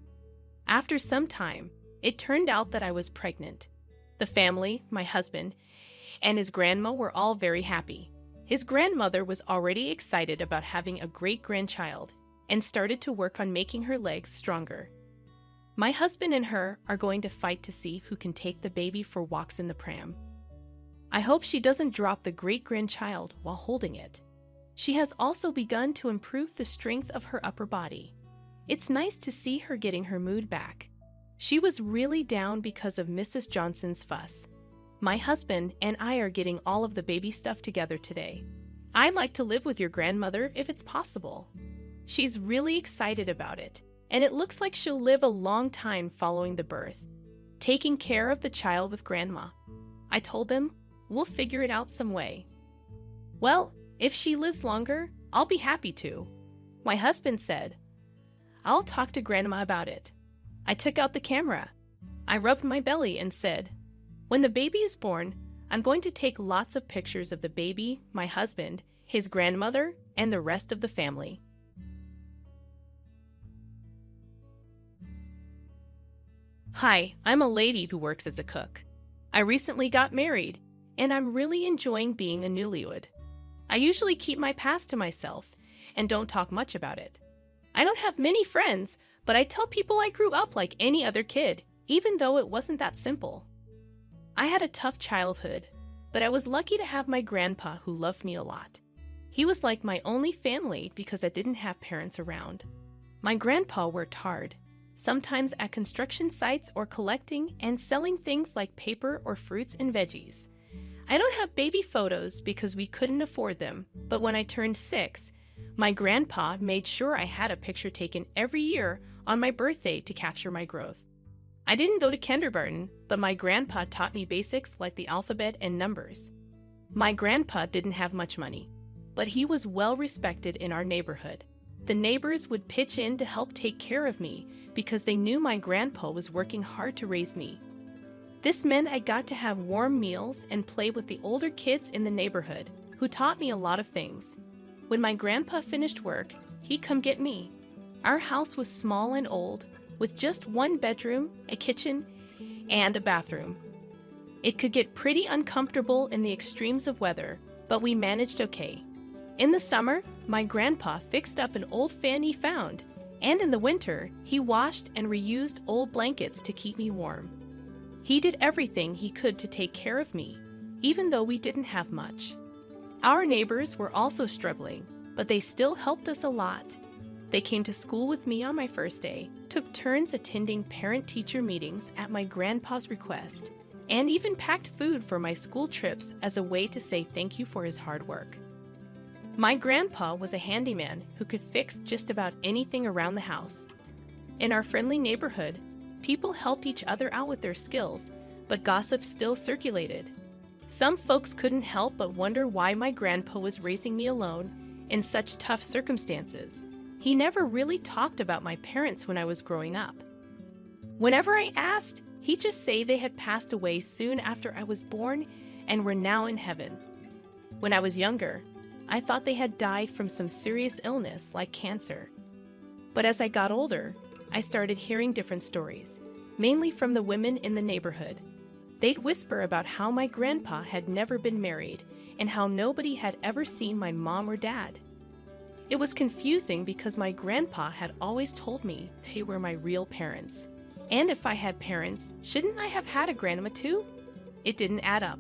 S2: After some time, it turned out that I was pregnant. The family, my husband, and his grandma were all very happy. His grandmother was already excited about having a great-grandchild and started to work on making her legs stronger. My husband and her are going to fight to see who can take the baby for walks in the pram. I hope she doesn't drop the great-grandchild while holding it. She has also begun to improve the strength of her upper body. It's nice to see her getting her mood back. She was really down because of Mrs. Johnson's fuss. My husband and I are getting all of the baby stuff together today. I'd like to live with your grandmother if it's possible. She's really excited about it, and it looks like she'll live a long time following the birth, taking care of the child with grandma. I told them, we'll figure it out some way. Well, if she lives longer, I'll be happy to. My husband said, I'll talk to grandma about it. I took out the camera. I rubbed my belly and said, when the baby is born, I'm going to take lots of pictures of the baby, my husband, his grandmother, and the rest of the family. Hi, I'm a lady who works as a cook. I recently got married, and I'm really enjoying being a newlywed. I usually keep my past to myself and don't talk much about it. I don't have many friends, but I tell people I grew up like any other kid, even though it wasn't that simple. I had a tough childhood, but I was lucky to have my grandpa who loved me a lot. He was like my only family because I didn't have parents around. My grandpa worked hard, sometimes at construction sites or collecting and selling things like paper or fruits and veggies. I don't have baby photos because we couldn't afford them, but when I turned 6, my grandpa made sure I had a picture taken every year on my birthday to capture my growth. I didn't go to kindergarten, but my grandpa taught me basics like the alphabet and numbers. My grandpa didn't have much money, but he was well respected in our neighborhood. The neighbors would pitch in to help take care of me because they knew my grandpa was working hard to raise me. This meant I got to have warm meals and play with the older kids in the neighborhood, who taught me a lot of things. When my grandpa finished work, he'd come get me. Our house was small and old, with just one bedroom, a kitchen, and a bathroom. It could get pretty uncomfortable in the extremes of weather, but we managed okay. In the summer, my grandpa fixed up an old fan he found, and in the winter, he washed and reused old blankets to keep me warm. He did everything he could to take care of me, even though we didn't have much. Our neighbors were also struggling, but they still helped us a lot. They came to school with me on my first day, took turns attending parent-teacher meetings at my grandpa's request, and even packed food for my school trips as a way to say thank you for his hard work. My grandpa was a handyman who could fix just about anything around the house. In our friendly neighborhood, people helped each other out with their skills, but gossip still circulated. Some folks couldn't help but wonder why my grandpa was raising me alone in such tough circumstances. He never really talked about my parents when I was growing up. Whenever I asked, he'd just say they had passed away soon after I was born and were now in heaven. When I was younger, I thought they had died from some serious illness like cancer. But as I got older, I started hearing different stories, mainly from the women in the neighborhood. They'd whisper about how my grandpa had never been married and how nobody had ever seen my mom or dad. It was confusing because my grandpa had always told me they were my real parents. And if I had parents, shouldn't I have had a grandma too? It didn't add up.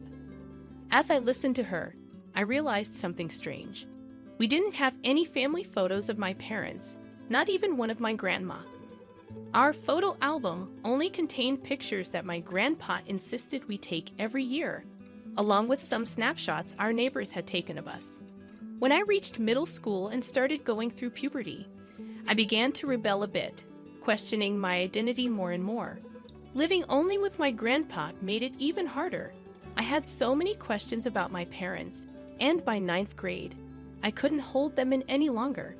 S2: As I listened to her, I realized something strange. We didn't have any family photos of my parents, not even one of my grandma. Our photo album only contained pictures that my grandpa insisted we take every year, along with some snapshots our neighbors had taken of us. When I reached middle school and started going through puberty, I began to rebel a bit, questioning my identity more and more. Living only with my grandpa made it even harder. I had so many questions about my parents, and by 9th grade, I couldn't hold them in any longer.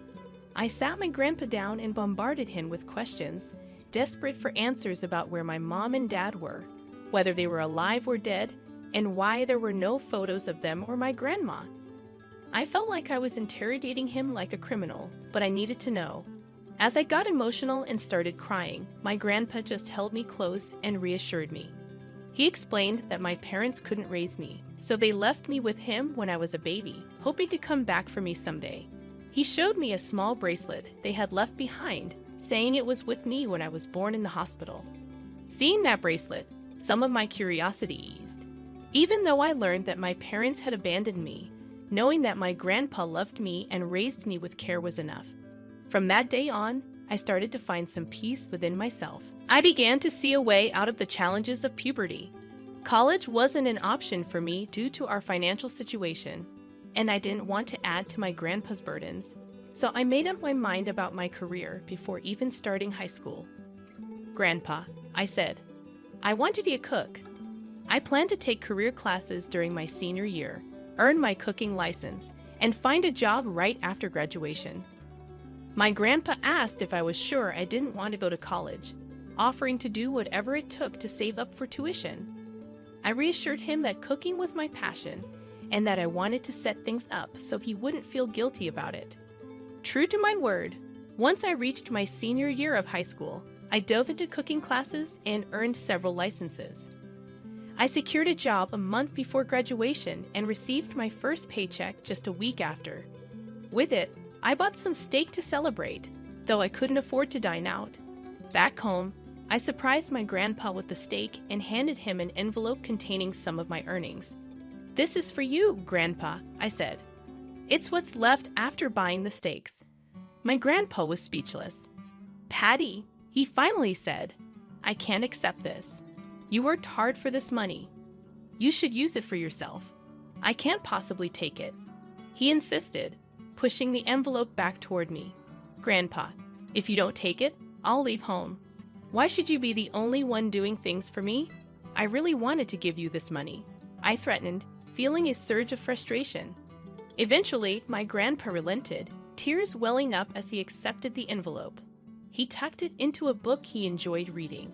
S2: I sat my grandpa down and bombarded him with questions, desperate for answers about where my mom and dad were, whether they were alive or dead, and why there were no photos of them or my grandma. I felt like I was interrogating him like a criminal, but I needed to know. As I got emotional and started crying, my grandpa just held me close and reassured me. He explained that my parents couldn't raise me, so they left me with him when I was a baby, hoping to come back for me someday. He showed me a small bracelet they had left behind, saying it was with me when I was born in the hospital. Seeing that bracelet, some of my curiosity eased. Even though I learned that my parents had abandoned me, knowing that my grandpa loved me and raised me with care was enough. From that day on, I started to find some peace within myself. I began to see a way out of the challenges of puberty. College wasn't an option for me due to our financial situation, and I didn't want to add to my grandpa's burdens, so I made up my mind about my career before even starting high school. "Grandpa," I said, "I want to be a cook. I plan to take career classes during my senior year, earn my cooking license, and find a job right after graduation." My grandpa asked if I was sure I didn't want to go to college, offering to do whatever it took to save up for tuition. I reassured him that cooking was my passion and that I wanted to set things up so he wouldn't feel guilty about it. True to my word, once I reached my senior year of high school, I dove into cooking classes and earned several licenses. I secured a job a month before graduation and received my first paycheck just a week after. With it, I bought some steak to celebrate, though I couldn't afford to dine out. Back home, I surprised my grandpa with the steak and handed him an envelope containing some of my earnings. "This is for you, Grandpa," I said. "It's what's left after buying the steaks." My grandpa was speechless. "Patty," he finally said, "I can't accept this. You worked hard for this money. You should use it for yourself. I can't possibly take it." He insisted, pushing the envelope back toward me. "Grandpa, if you don't take it, I'll leave home. Why should you be the only one doing things for me? I really wanted to give you this money," I threatened, feeling a surge of frustration. Eventually, my grandpa relented, tears welling up as he accepted the envelope. He tucked it into a book he enjoyed reading.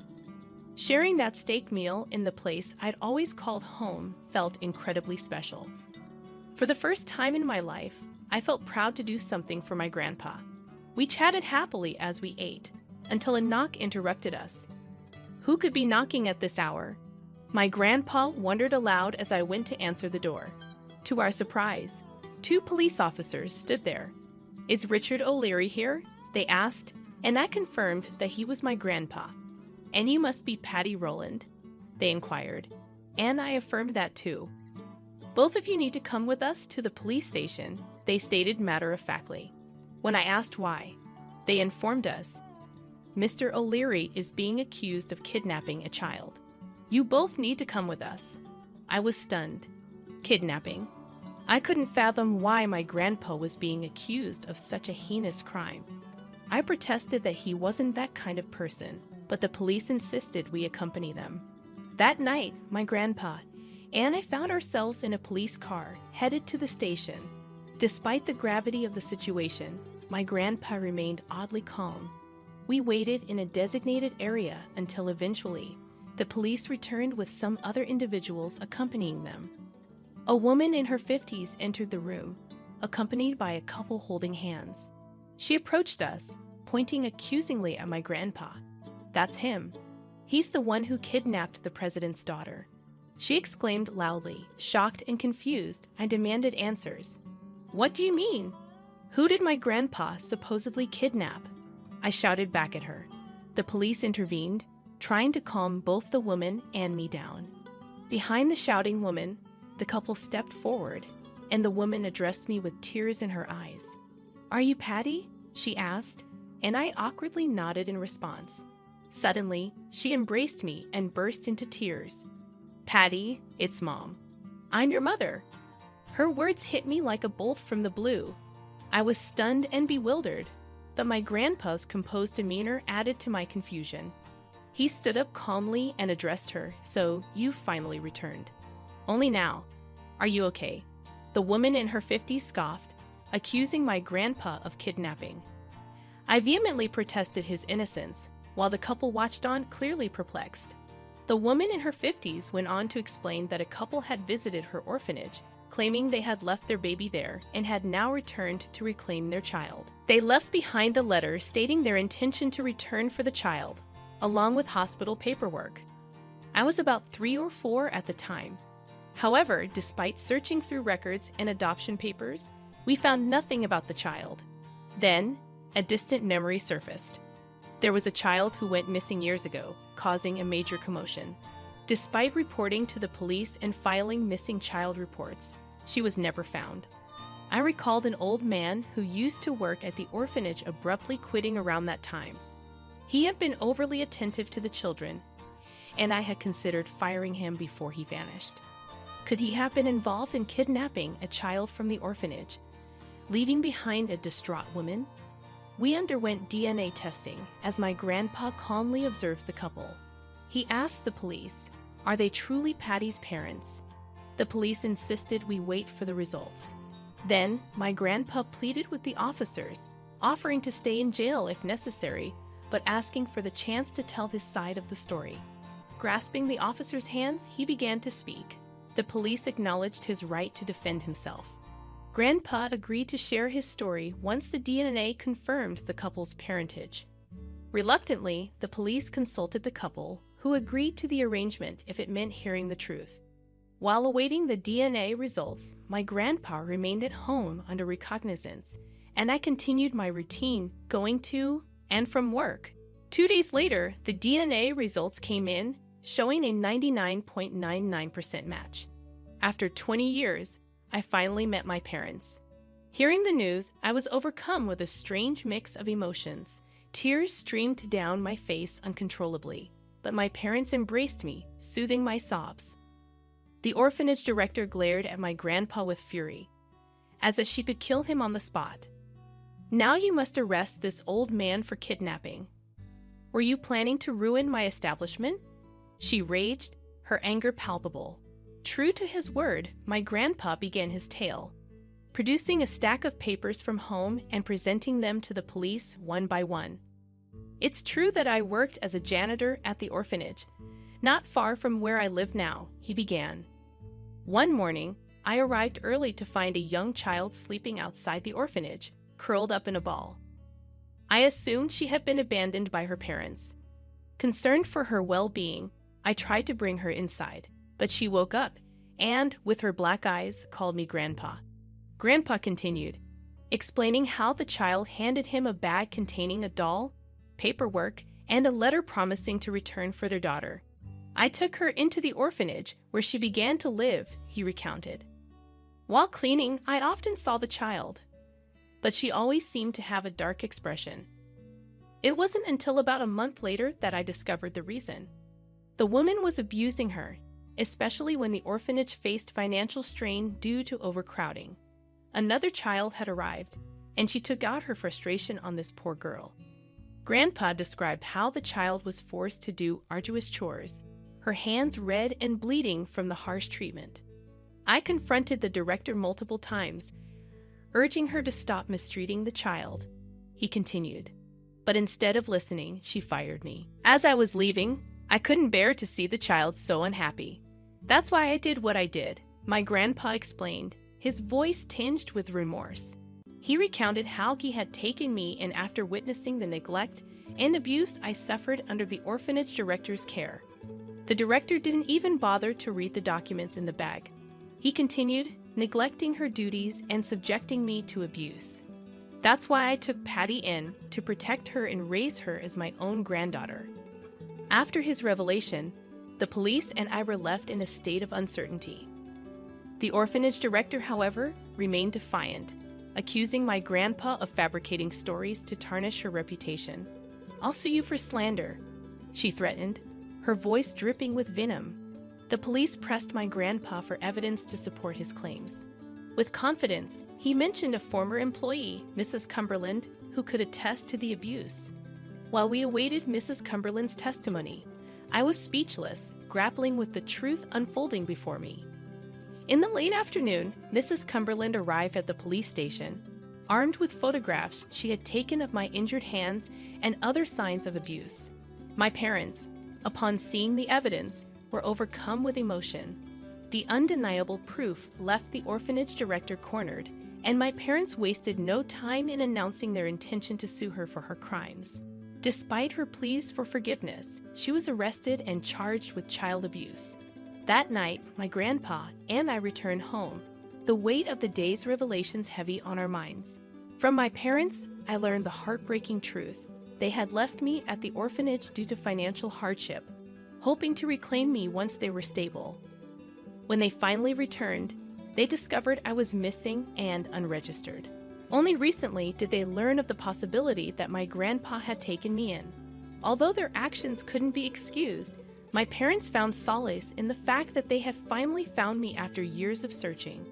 S2: Sharing that steak meal in the place I'd always called home felt incredibly special. For the first time in my life, I felt proud to do something for my grandpa. We chatted happily as we ate, until a knock interrupted us. Who could be knocking at this hour? My grandpa wondered aloud as I went to answer the door. To our surprise, 2 police officers stood there. "Is Richard O'Leary here?" they asked, and I confirmed that he was my grandpa. "And you must be Patty Rowland?" they inquired, and I affirmed that too. "Both of you need to come with us to the police station," they stated matter-of-factly. When I asked why, they informed us, "Mr. O'Leary is being accused of kidnapping a child. You both need to come with us." I was stunned. Kidnapping. I couldn't fathom why my grandpa was being accused of such a heinous crime. I protested that he wasn't that kind of person, but the police insisted we accompany them. That night, my grandpa and I found ourselves in a police car headed to the station. Despite the gravity of the situation, my grandpa remained oddly calm. We waited in a designated area until eventually, the police returned with some other individuals accompanying them. A woman in her 50s entered the room, accompanied by a couple holding hands. She approached us, pointing accusingly at my grandpa. "That's him. He's the one who kidnapped the president's daughter." She exclaimed loudly, shocked and confused. I demanded answers. "What do you mean? Who did my grandpa supposedly kidnap?" I shouted back at her. The police intervened, trying to calm both the woman and me down. Behind the shouting woman, the couple stepped forward, and the woman addressed me with tears in her eyes. "Are you Patty?" she asked, and I awkwardly nodded in response. Suddenly, she embraced me and burst into tears. "Patty, it's Mom. I'm your mother." Her words hit me like a bolt from the blue. I was stunned and bewildered, but my grandpa's composed demeanor added to my confusion. He stood up calmly and addressed her. "So, you've finally returned. Only now. Are you okay?" The woman in her 50s scoffed, accusing my grandpa of kidnapping. I vehemently protested his innocence, while the couple watched on, clearly perplexed. The woman in her 50s went on to explain that a couple had visited her orphanage, claiming they had left their baby there and had now returned to reclaim their child. They left behind a letter stating their intention to return for the child, along with hospital paperwork. I was about 3 or 4 at the time. However, despite searching through records and adoption papers, we found nothing about the child. Then, a distant memory surfaced. There was a child who went missing years ago, causing a major commotion. Despite reporting to the police and filing missing child reports, she was never found. I recalled an old man who used to work at the orphanage abruptly quitting around that time. He had been overly attentive to the children, and I had considered firing him before he vanished. Could he have been involved in kidnapping a child from the orphanage, leaving behind a distraught woman? We underwent DNA testing as my grandpa calmly observed the couple. He asked the police, "Are they truly Patty's parents?" The police insisted we wait for the results. Then, my grandpa pleaded with the officers, offering to stay in jail if necessary, but asking for the chance to tell his side of the story. Grasping the officer's hands, he began to speak. The police acknowledged his right to defend himself. Grandpa agreed to share his story once the DNA confirmed the couple's parentage. Reluctantly, the police consulted the couple, who agreed to the arrangement if it meant hearing the truth. While awaiting the DNA results, my grandpa remained at home under recognizance, and I continued my routine going to and from work. 2 days later, the DNA results came in, showing a 99.99% match. After 20 years, I finally met my parents. Hearing the news, I was overcome with a strange mix of emotions. Tears streamed down my face uncontrollably, but my parents embraced me, soothing my sobs. The orphanage director glared at my grandpa with fury, as if she could kill him on the spot. "Now you must arrest this old man for kidnapping. Were you planning to ruin my establishment?" She raged, her anger palpable. True to his word, my grandpa began his tale, producing a stack of papers from home and presenting them to the police one by one. It's true that I worked as a janitor at the orphanage, not far from where I live now, he began. One morning, I arrived early to find a young child sleeping outside the orphanage, curled up in a ball. I assumed she had been abandoned by her parents. Concerned for her well-being, I tried to bring her inside, but she woke up and, with her black eyes, called me Grandpa. Grandpa continued, explaining how the child handed him a bag containing a doll, paperwork, and a letter promising to return for their daughter. I took her into the orphanage where she began to live, he recounted. While cleaning, I often saw the child, but she always seemed to have a dark expression. It wasn't until about a month later that I discovered the reason. The woman was abusing her, especially when the orphanage faced financial strain due to overcrowding. Another child had arrived, and she took out her frustration on this poor girl. Grandpa described how the child was forced to do arduous chores, her hands red and bleeding from the harsh treatment. I confronted the director multiple times, urging her to stop mistreating the child. He continued, but instead of listening, she fired me. As I was leaving, I couldn't bear to see the child so unhappy. That's why I did what I did, my grandpa explained, his voice tinged with remorse. He recounted how he had taken me in after witnessing the neglect and abuse I suffered under the orphanage director's care. The director didn't even bother to read the documents in the bag. He continued, neglecting her duties and subjecting me to abuse. That's why I took Patty in to protect her and raise her as my own granddaughter. After his revelation, the police and I were left in a state of uncertainty. The orphanage director, however, remained defiant, accusing my grandpa of fabricating stories to tarnish her reputation. "I'll sue you for slander," she threatened, her voice dripping with venom. The police pressed my grandpa for evidence to support his claims. With confidence, he mentioned a former employee, Mrs. Cumberland, who could attest to the abuse. While we awaited Mrs. Cumberland's testimony, I was speechless, grappling with the truth unfolding before me. In the late afternoon, Mrs. Cumberland arrived at the police station, armed with photographs she had taken of my injured hands and other signs of abuse. My parents, upon seeing the evidence, were overcome with emotion. The undeniable proof left the orphanage director cornered, and my parents wasted no time in announcing their intention to sue her for her crimes. Despite her pleas for forgiveness, she was arrested and charged with child abuse. That night, my grandpa and I returned home, the weight of the day's revelations heavy on our minds. From my parents, I learned the heartbreaking truth. They had left me at the orphanage due to financial hardship, hoping to reclaim me once they were stable. When they finally returned, they discovered I was missing and unregistered. Only recently did they learn of the possibility that my grandpa had taken me in. Although their actions couldn't be excused, my parents found solace in the fact that they had finally found me after years of searching.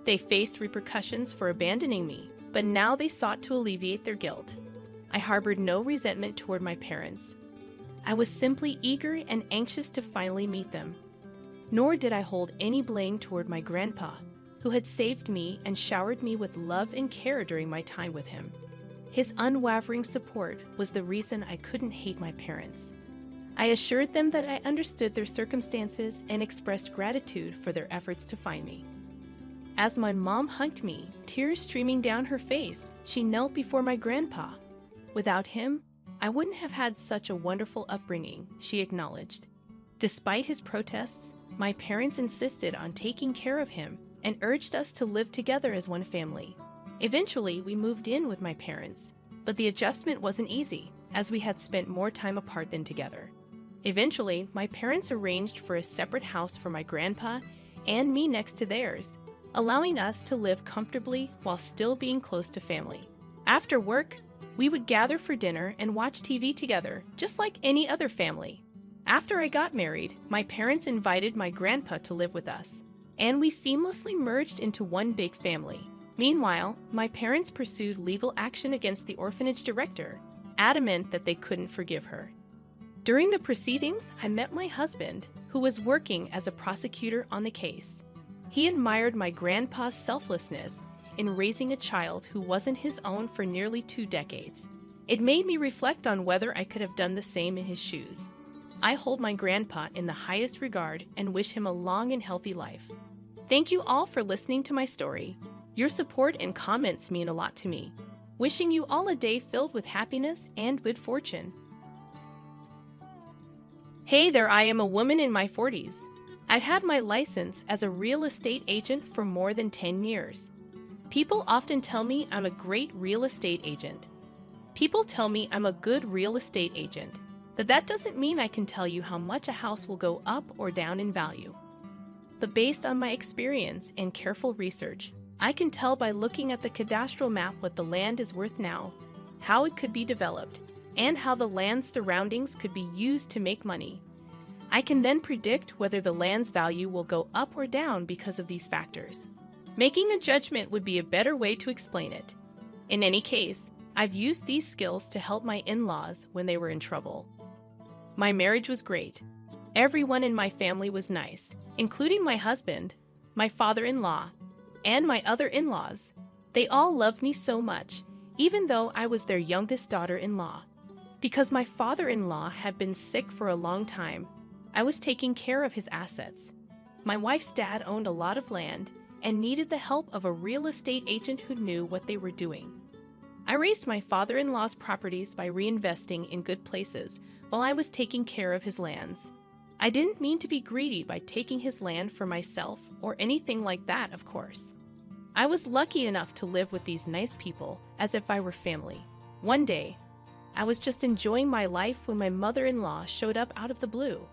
S2: They faced repercussions for abandoning me, but now they sought to alleviate their guilt. I harbored no resentment toward my parents. I was simply eager and anxious to finally meet them. Nor did I hold any blame toward my grandpa, who had saved me and showered me with love and care during my time with him. His unwavering support was the reason I couldn't hate my parents. I assured them that I understood their circumstances and expressed gratitude for their efforts to find me. As my mom hugged me, tears streaming down her face, she knelt before my grandpa. Without him, I wouldn't have had such a wonderful upbringing, she acknowledged. Despite his protests, my parents insisted on taking care of him and urged us to live together as one family. Eventually, we moved in with my parents, but the adjustment wasn't easy, as we had spent more time apart than together. Eventually, my parents arranged for a separate house for my grandpa and me next to theirs, allowing us to live comfortably while still being close to family. After work, we would gather for dinner and watch TV together, just like any other family. After I got married, my parents invited my grandpa to live with us, and we seamlessly merged into one big family. Meanwhile, my parents pursued legal action against the orphanage director, adamant that they couldn't forgive her. During the proceedings, I met my husband, who was working as a prosecutor on the case. He admired my grandpa's selflessness in raising a child who wasn't his own for nearly 2 decades. It made me reflect on whether I could have done the same in his shoes. I hold my grandpa in the highest regard and wish him a long and healthy life. Thank you all for listening to my story. Your support and comments mean a lot to me. Wishing you all a day filled with happiness and good fortune. Hey there, I am a woman in my 40s. I've had my license as a real estate agent for more than 10 years. People often tell me I'm a great real estate agent. People tell me I'm a good real estate agent. That doesn't mean I can tell you how much a house will go up or down in value. But based on my experience and careful research, I can tell by looking at the cadastral map what the land is worth now, how it could be developed, and how the land's surroundings could be used to make money. I can then predict whether the land's value will go up or down because of these factors. Making a judgment would be a better way to explain it. In any case, I've used these skills to help my in-laws when they were in trouble. My marriage was great. Everyone in my family was nice, including my husband, my father-in-law, and my other in-laws. They all loved me so much, even though I was their youngest daughter-in-law. Because my father-in-law had been sick for a long time, I was taking care of his assets. My wife's dad owned a lot of land and needed the help of a real estate agent who knew what they were doing. I raised my father-in-law's properties by reinvesting in good places while I was taking care of his lands. I didn't mean to be greedy by taking his land for myself or anything like that, of course. I was lucky enough to live with these nice people as if I were family. One day, I was just enjoying my life when my mother-in-law showed up out of the blue.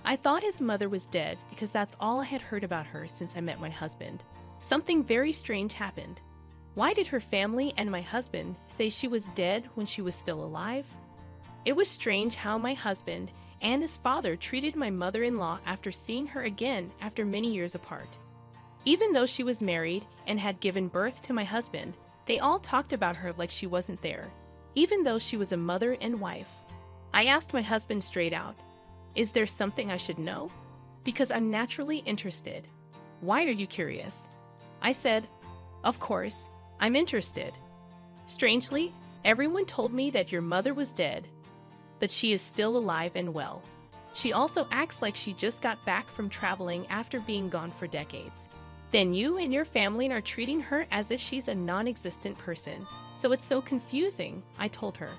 S2: I thought his mother was dead because that's all I had heard about her since I met my husband. Something very strange happened. Why did her family and my husband say she was dead when she was still alive? It was strange how my husband and his father treated my mother-in-law after seeing her again after many years apart. Even though she was married and had given birth to my husband, they all talked about her like she wasn't there, even though she was a mother and wife. I asked my husband straight out, "Is there something I should know? Because I'm naturally interested. Why are you curious?" I said, "Of course, I'm interested. Strangely, everyone told me that your mother was dead, but she is still alive and well. She also acts like she just got back from traveling after being gone for decades. Then you and your family are treating her as if she's a non-existent person. So it's so confusing," I told her.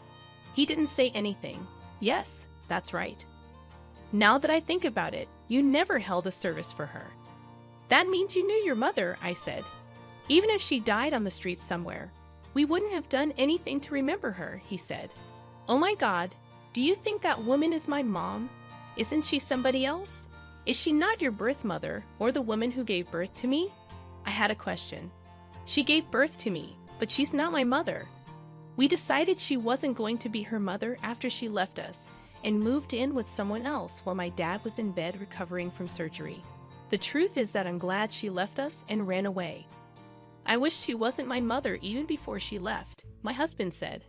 S2: He didn't say anything. Yes, that's right. Now that I think about it, you never held a service for her. That means you knew your mother, I said. Even if she died on the street somewhere, we wouldn't have done anything to remember her, he said. Oh my God, do you think that woman is my mom? Isn't she somebody else? Is she not your birth mother or the woman who gave birth to me? I had a question. She gave birth to me, but she's not my mother. We decided she wasn't going to be her mother after she left us and moved in with someone else while my dad was in bed recovering from surgery. The truth is that I'm glad she left us and ran away. I wish she wasn't my mother even before she left, my husband said.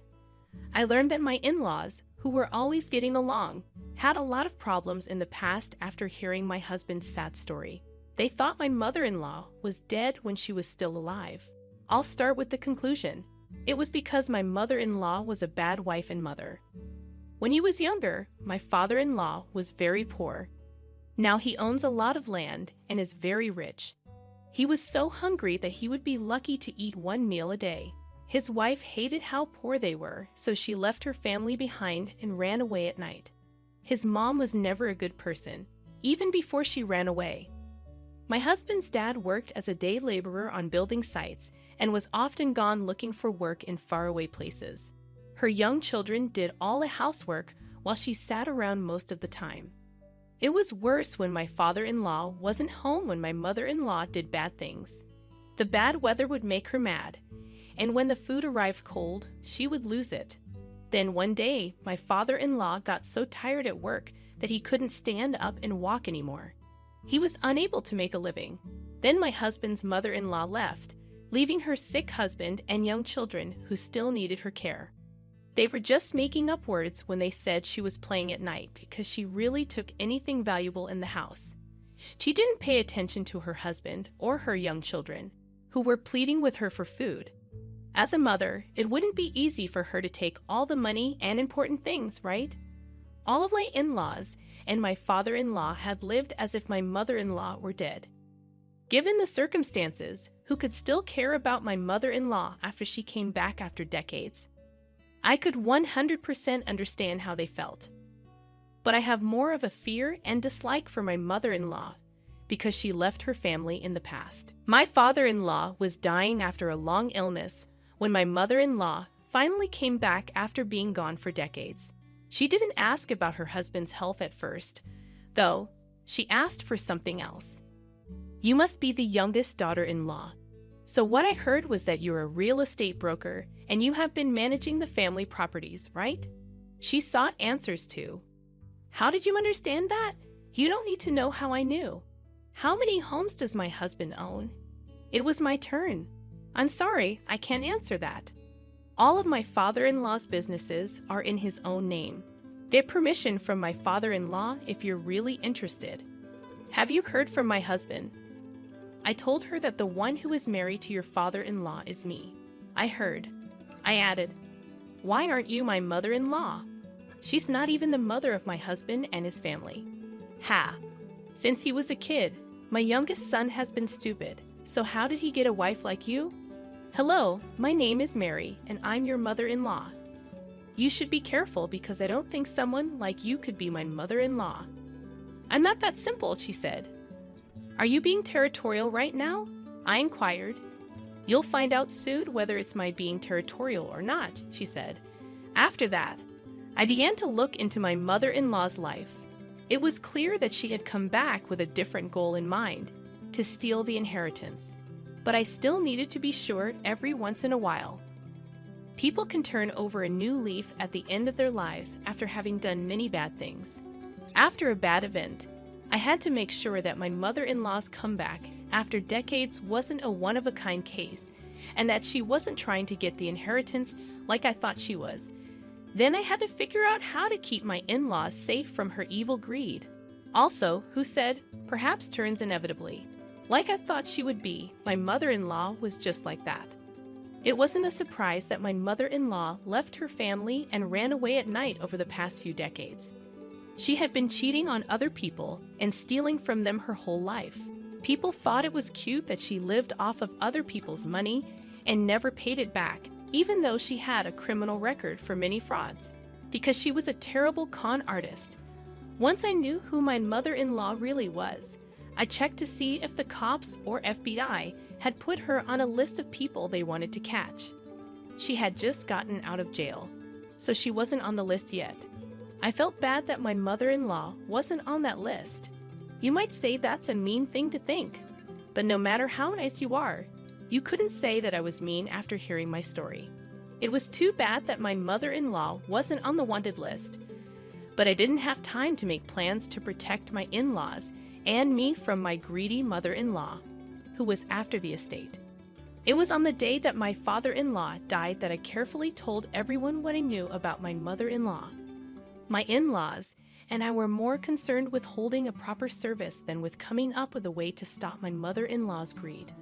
S2: I learned that my in-laws, who were always getting along, had a lot of problems in the past after hearing my husband's sad story. They thought my mother-in-law was dead when she was still alive. I'll start with the conclusion. It was because my mother-in-law was a bad wife and mother. When he was younger, my father-in-law was very poor. Now he owns a lot of land and is very rich. He was so hungry that he would be lucky to eat one meal a day. His wife hated how poor they were, so she left her family behind and ran away at night. His mom was never a good person, even before she ran away. My husband's dad worked as a day laborer on building sites and was often gone looking for work in faraway places. Her young children did all the housework while she sat around most of the time. It was worse when my father-in-law wasn't home when my mother-in-law did bad things. The bad weather would make her mad, and when the food arrived cold, she would lose it. Then one day, my father-in-law got so tired at work that he couldn't stand up and walk anymore. He was unable to make a living. Then my husband's mother-in-law left, leaving her sick husband and young children who still needed her care. They were just making up words when they said she was playing at night because she really took anything valuable in the house. She didn't pay attention to her husband or her young children, who were pleading with her for food. As a mother, it wouldn't be easy for her to take all the money and important things, right? All of my in-laws and my father-in-law had lived as if my mother-in-law were dead. Given the circumstances, who could still care about my mother-in-law after she came back after decades? I could 100% understand how they felt. But I have more of a fear and dislike for my mother-in-law because she left her family in the past. My father-in-law was dying after a long illness when my mother-in-law finally came back after being gone for decades. She didn't ask about her husband's health at first, though she asked for something else. You must be the youngest daughter-in-law. So what I heard was that you're a real estate broker and you have been managing the family properties, right? She sought answers to. How did you understand that? You don't need to know how I knew. How many homes does my husband own? It was my turn. I'm sorry, I can't answer that. All of my father-in-law's businesses are in his own name. Get permission from my father-in-law if you're really interested. Have you heard from my husband? I told her that the one who is married to your father-in-law is me. I heard. I added, why aren't you my mother-in-law? She's not even the mother of my husband and his family. Ha! Since he was a kid, my youngest son has been stupid. So how did he get a wife like you? Hello, my name is Mary, and I'm your mother-in-law. You should be careful because I don't think someone like you could be my mother-in-law. I'm not that simple, she said. Are you being territorial right now? I inquired. You'll find out soon whether it's my being territorial or not, she said. After that, I began to look into my mother-in-law's life. It was clear that she had come back with a different goal in mind, to steal the inheritance. But I still needed to be sure every once in a while. People can turn over a new leaf at the end of their lives after having done many bad things. After a bad event, I had to make sure that my mother-in-law's comeback after decades wasn't a one-of-a-kind case, and that she wasn't trying to get the inheritance like I thought she was. Then I had to figure out how to keep my in-laws safe from her evil greed. Also, who said, perhaps turns inevitably. Like I thought she would be, my mother-in-law was just like that. It wasn't a surprise that my mother-in-law left her family and ran away at night over the past few decades. She had been cheating on other people and stealing from them her whole life. People thought it was cute that she lived off of other people's money and never paid it back, even though she had a criminal record for many frauds, because she was a terrible con artist. Once I knew who my mother-in-law really was, I checked to see if the cops or FBI had put her on a list of people they wanted to catch. She had just gotten out of jail, so she wasn't on the list yet. I felt bad that my mother-in-law wasn't on that list. You might say that's a mean thing to think, but no matter how nice you are, you couldn't say that I was mean after hearing my story. It was too bad that my mother-in-law wasn't on the wanted list, but I didn't have time to make plans to protect my in-laws and me from my greedy mother-in-law, who was after the estate. It was on the day that my father-in-law died that I carefully told everyone what I knew about my mother-in-law. My in-laws and I were more concerned with holding a proper service than with coming up with a way to stop my mother-in-law's greed.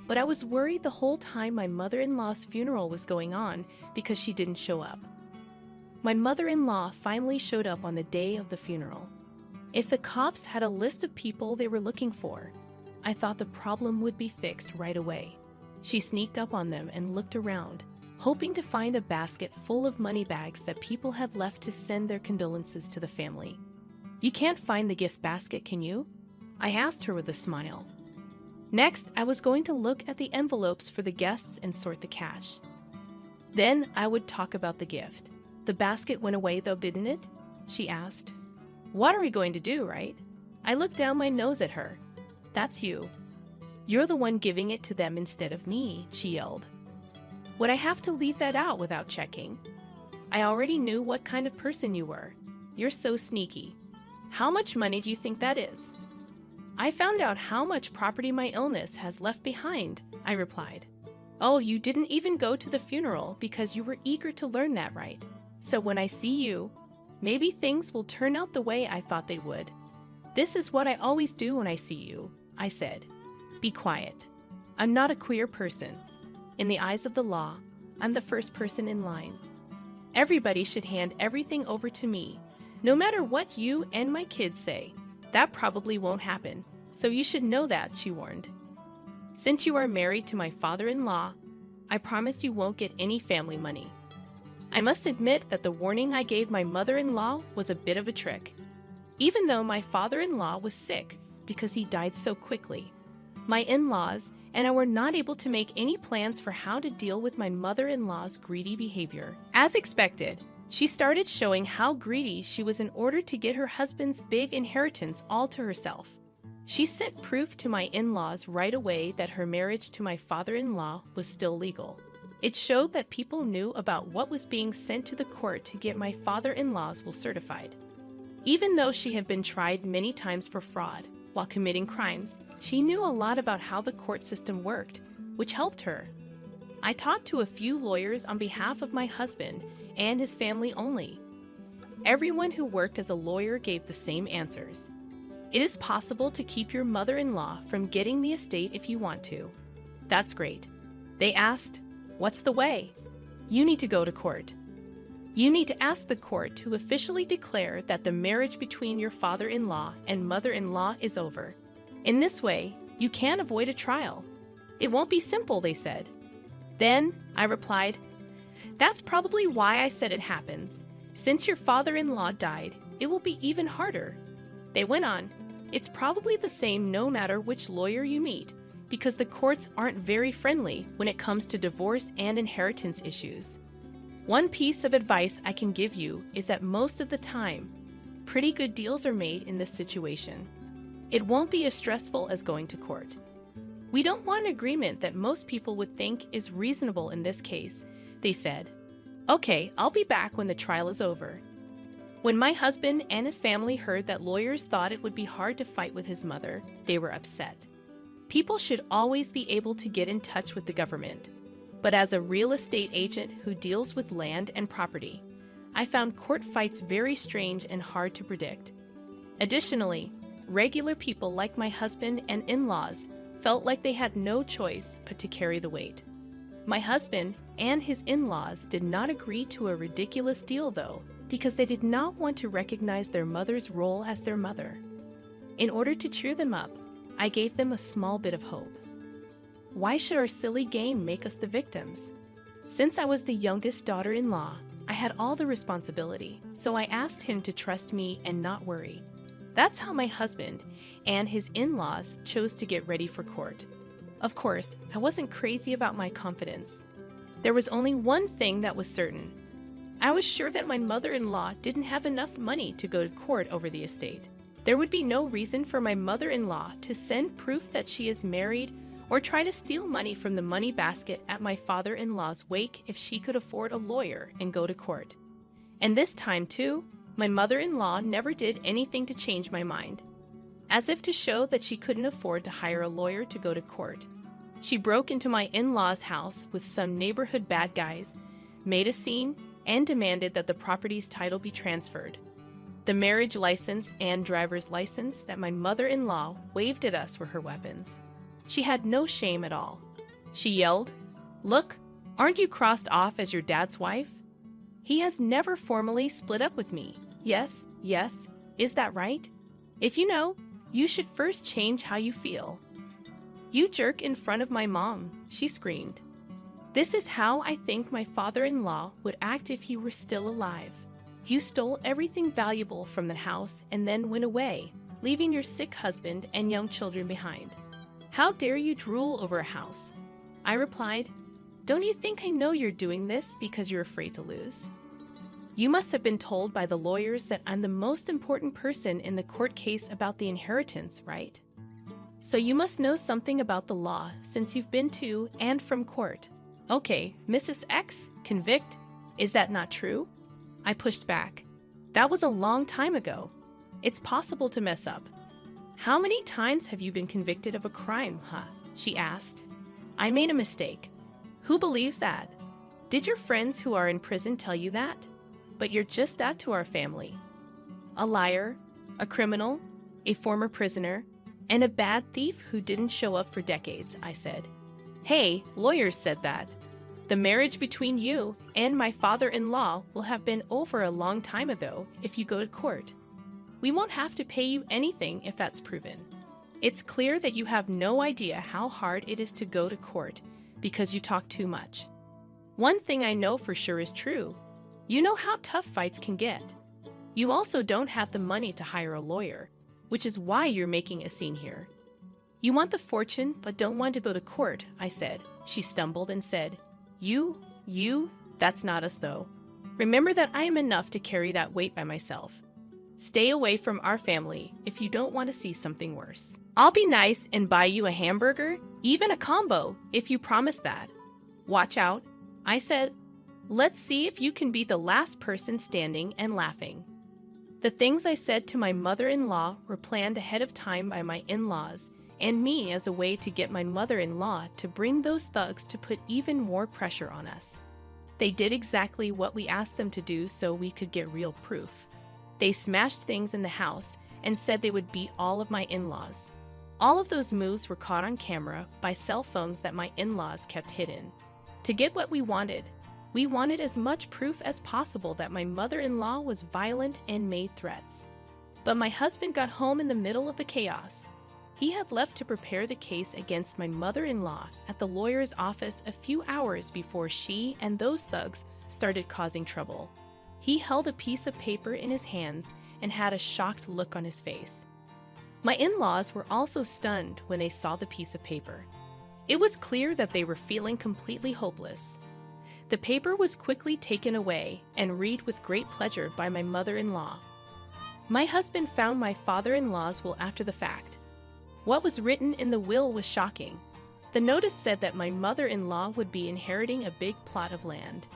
S2: But I was worried the whole time my mother-in-law's funeral was going on because she didn't show up. My mother-in-law finally showed up on the day of the funeral. If the cops had a list of people they were looking for, I thought the problem would be fixed right away. She sneaked up on them and looked around, hoping to find a basket full of money bags that people had left to send their condolences to the family. You can't find the gift basket, can you? I asked her with a smile. Next, I was going to look at the envelopes for the guests and sort the cash. Then I would talk about the gift. The basket went away though, didn't it? She asked. What are we going to do, right? I looked down my nose at her. That's you. You're the one giving it to them instead of me, she yelled. Would I have to leave that out without checking? I already knew what kind of person you were. You're so sneaky. How much money do you think that is? I found out how much property my illness has left behind, I replied. Oh, you didn't even go to the funeral because you were eager to learn that, right? So when I see you, maybe things will turn out the way I thought they would. This is what I always do when I see you, I said. Be quiet. I'm not a queer person. In the eyes of the law, I'm the first person in line. Everybody should hand everything over to me, no matter what you and my kids say. That probably won't happen, so you should know that, she warned. Since you are married to my father-in-law, I promise you won't get any family money. I must admit that the warning I gave my mother-in-law was a bit of a trick. Even though my father-in-law was sick because he died so quickly, my in-laws and I were not able to make any plans for how to deal with my mother-in-law's greedy behavior. As expected, she started showing how greedy she was in order to get her husband's big inheritance all to herself. She sent proof to my in-laws right away that her marriage to my father-in-law was still legal. It showed that people knew about what was being sent to the court to get my father-in-law's will certified. Even though she had been tried many times for fraud while committing crimes, she knew a lot about how the court system worked, which helped her. I talked to a few lawyers on behalf of my husband and his family only. Everyone who worked as a lawyer gave the same answers. It is possible to keep your mother-in-law from getting the estate if you want to. That's great. They asked, "What's the way?" You need to go to court. You need to ask the court to officially declare that the marriage between your father-in-law and mother-in-law is over. In this way, you can avoid a trial. It won't be simple, they said. Then, I replied, "That's probably why I said it happens. Since your father-in-law died, it will be even harder." They went on, "It's probably the same no matter which lawyer you meet, because the courts aren't very friendly when it comes to divorce and inheritance issues. One piece of advice I can give you is that most of the time, pretty good deals are made in this situation. It won't be as stressful as going to court. We don't want an agreement that most people would think is reasonable in this case," they said. "Okay, I'll be back when the trial is over." When my husband and his family heard that lawyers thought it would be hard to fight with his mother, they were upset. People should always be able to get in touch with the government. But as a real estate agent who deals with land and property, I found court fights very strange and hard to predict. Additionally, regular people like my husband and in-laws felt like they had no choice but to carry the weight. My husband and his in-laws did not agree to a ridiculous deal, though, because they did not want to recognize their mother's role as their mother. In order to cheer them up, I gave them a small bit of hope. Why should our silly game make us the victims? Since I was the youngest daughter-in-law, I had all the responsibility, so I asked him to trust me and not worry. That's how my husband and his in-laws chose to get ready for court. Of course, I wasn't crazy about my confidence. There was only one thing that was certain. I was sure that my mother-in-law didn't have enough money to go to court over the estate. There would be no reason for my mother-in-law to send proof that she is married or try to steal money from the money basket at my father-in-law's wake if she could afford a lawyer and go to court. And this time, too, my mother-in-law never did anything to change my mind. As if to show that she couldn't afford to hire a lawyer to go to court, she broke into my in-laws' house with some neighborhood bad guys, made a scene, and demanded that the property's title be transferred. The marriage license and driver's license that my mother-in-law waved at us were her weapons. She had no shame at all. She yelled, "Look, aren't you crossed off as your dad's wife? He has never formally split up with me. Yes, is that right? If you know, you should first change how you feel." "You jerk in front of my mom," she screamed. "This is how I think my father-in-law would act if he were still alive. You stole everything valuable from the house and then went away, leaving your sick husband and young children behind. How dare you drool over a house?" I replied, "Don't you think I know you're doing this because you're afraid to lose? You must have been told by the lawyers that I'm the most important person in the court case about the inheritance, right? So you must know something about the law since you've been to and from court. Okay, Mrs. X, convict. Is that not true?" I pushed back. "That was a long time ago. It's possible to mess up." "How many times have you been convicted of a crime, huh?" she asked. I made a mistake. Who believes that? Did your friends who are in prison tell you that? But you're just that to our family. A liar, a criminal, a former prisoner, and a bad thief who didn't show up for decades, I said. Hey, lawyers said that. The marriage between you and my father-in-law will have been over a long time ago if you go to court. We won't have to pay you anything if that's proven. It's clear that you have no idea how hard it is to go to court because you talk too much. One thing I know for sure is true. You know how tough fights can get. You also don't have the money to hire a lawyer, which is why you're making a scene here. You want the fortune but don't want to go to court, I said. She stumbled and said, You, that's not us though. Remember that I am enough to carry that weight by myself. Stay away from our family if you don't want to see something worse. I'll be nice and buy you a hamburger, even a combo, if you promise that. Watch out, I said. Let's see if you can be the last person standing and laughing. The things I said to my mother-in-law were planned ahead of time by my in-laws and me as a way to get my mother-in-law to bring those thugs to put even more pressure on us. They did exactly what we asked them to do so we could get real proof. They smashed things in the house and said they would beat all of my in-laws. All of those moves were caught on camera by cell phones that my in-laws kept hidden. To get what we wanted as much proof as possible that my mother-in-law was violent and made threats. But my husband got home in the middle of the chaos. He had left to prepare the case against my mother-in-law at the lawyer's office a few hours before she and those thugs started causing trouble. He held a piece of paper in his hands and had a shocked look on his face. My in-laws were also stunned when they saw the piece of paper. It was clear that they were feeling completely hopeless. The paper was quickly taken away and read with great pleasure by my mother-in-law. My husband found my father-in-law's will after the fact. What was written in the will was shocking. The notice said that my mother-in-law would be inheriting a big plot of land.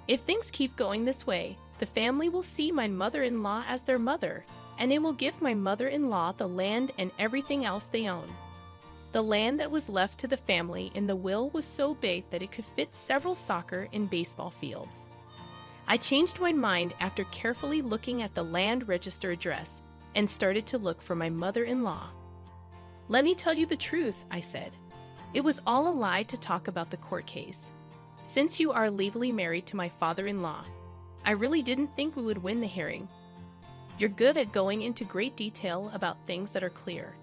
S2: If things keep going this way, the family will see my mother-in-law as their mother, and it will give my mother-in-law the land and everything else they own. The land that was left to the family in the will was so big that it could fit several soccer and baseball fields. I changed my mind after carefully looking at the land register address and started to look for my mother-in-law. Let me tell you the truth, I said. It was all a lie to talk about the court case. Since you are legally married to my father-in-law, I really didn't think we would win the hearing. You're good at going into great detail about things that are clear.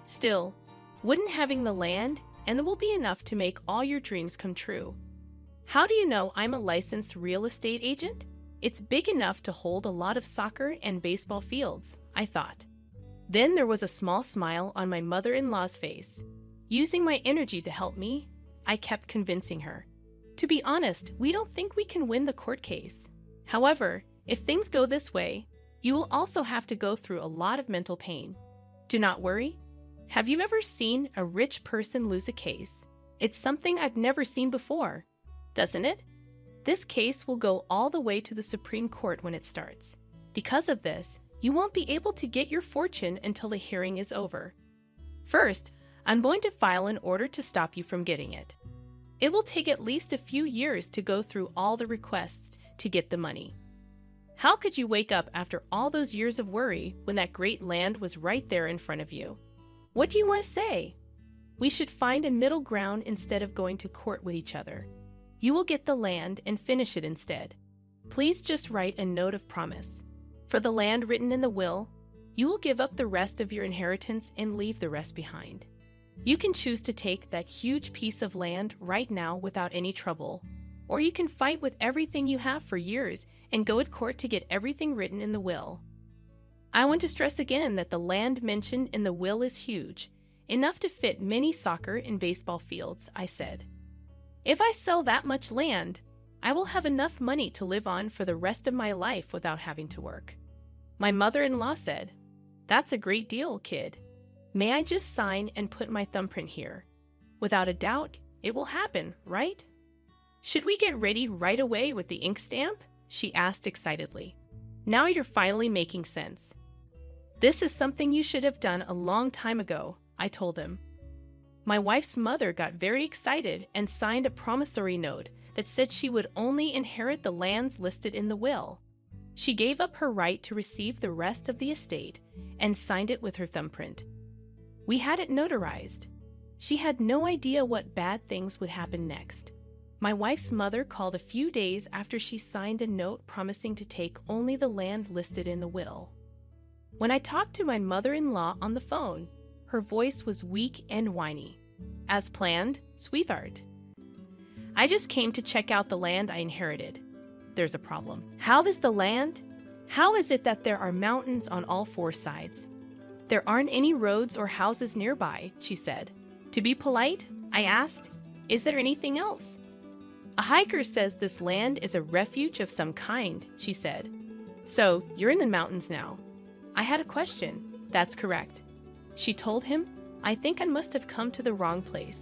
S2: Still, wouldn't having the land and it will be enough to make all your dreams come true. How do you know I'm a licensed real estate agent? It's big enough to hold a lot of soccer and baseball fields, I thought. Then there was a small smile on my mother-in-law's face. Using my energy to help me, I kept convincing her. To be honest, we don't think we can win the court case. However, if things go this way, you will also have to go through a lot of mental pain. Do not worry. Have you ever seen a rich person lose a case? It's something I've never seen before, doesn't it? This case will go all the way to the Supreme Court when it starts. Because of this, you won't be able to get your fortune until the hearing is over. First, I'm going to file an order to stop you from getting it. It will take at least a few years to go through all the requests to get the money. How could you wake up after all those years of worry when that great land was right there in front of you? What do you want to say? We should find a middle ground instead of going to court with each other. You will get the land and finish it instead. Please just write a note of promise. For the land written in the will, you will give up the rest of your inheritance and leave the rest behind. You can choose to take that huge piece of land right now without any trouble, or you can fight with everything you have for years and go to court to get everything written in the will. I want to stress again that the land mentioned in the will is huge, enough to fit many soccer and baseball fields, I said. If I sell that much land, I will have enough money to live on for the rest of my life without having to work. My mother-in-law said, "That's a great deal, kid. May I just sign and put my thumbprint here? Without a doubt, it will happen, right?" "Should we get ready right away with the ink stamp?" she asked excitedly. "Now you're finally making sense." "This is something you should have done a long time ago," I told him. My wife's mother got very excited and signed a promissory note that said she would only inherit the lands listed in the will. She gave up her right to receive the rest of the estate and signed it with her thumbprint. We had it notarized. She had no idea what bad things would happen next. My wife's mother called a few days after she signed a note promising to take only the land listed in the will. When I talked to my mother-in-law on the phone, her voice was weak and whiny. As planned, sweetheart. I just came to check out the land I inherited. There's a problem. How is the land? How is it that there are mountains on all four sides? There aren't any roads or houses nearby, she said. To be polite, I asked, is there anything else? A hiker says this land is a refuge of some kind, she said. So, you're in the mountains now. I had a question. That's correct. She told him, I think I must have come to the wrong place.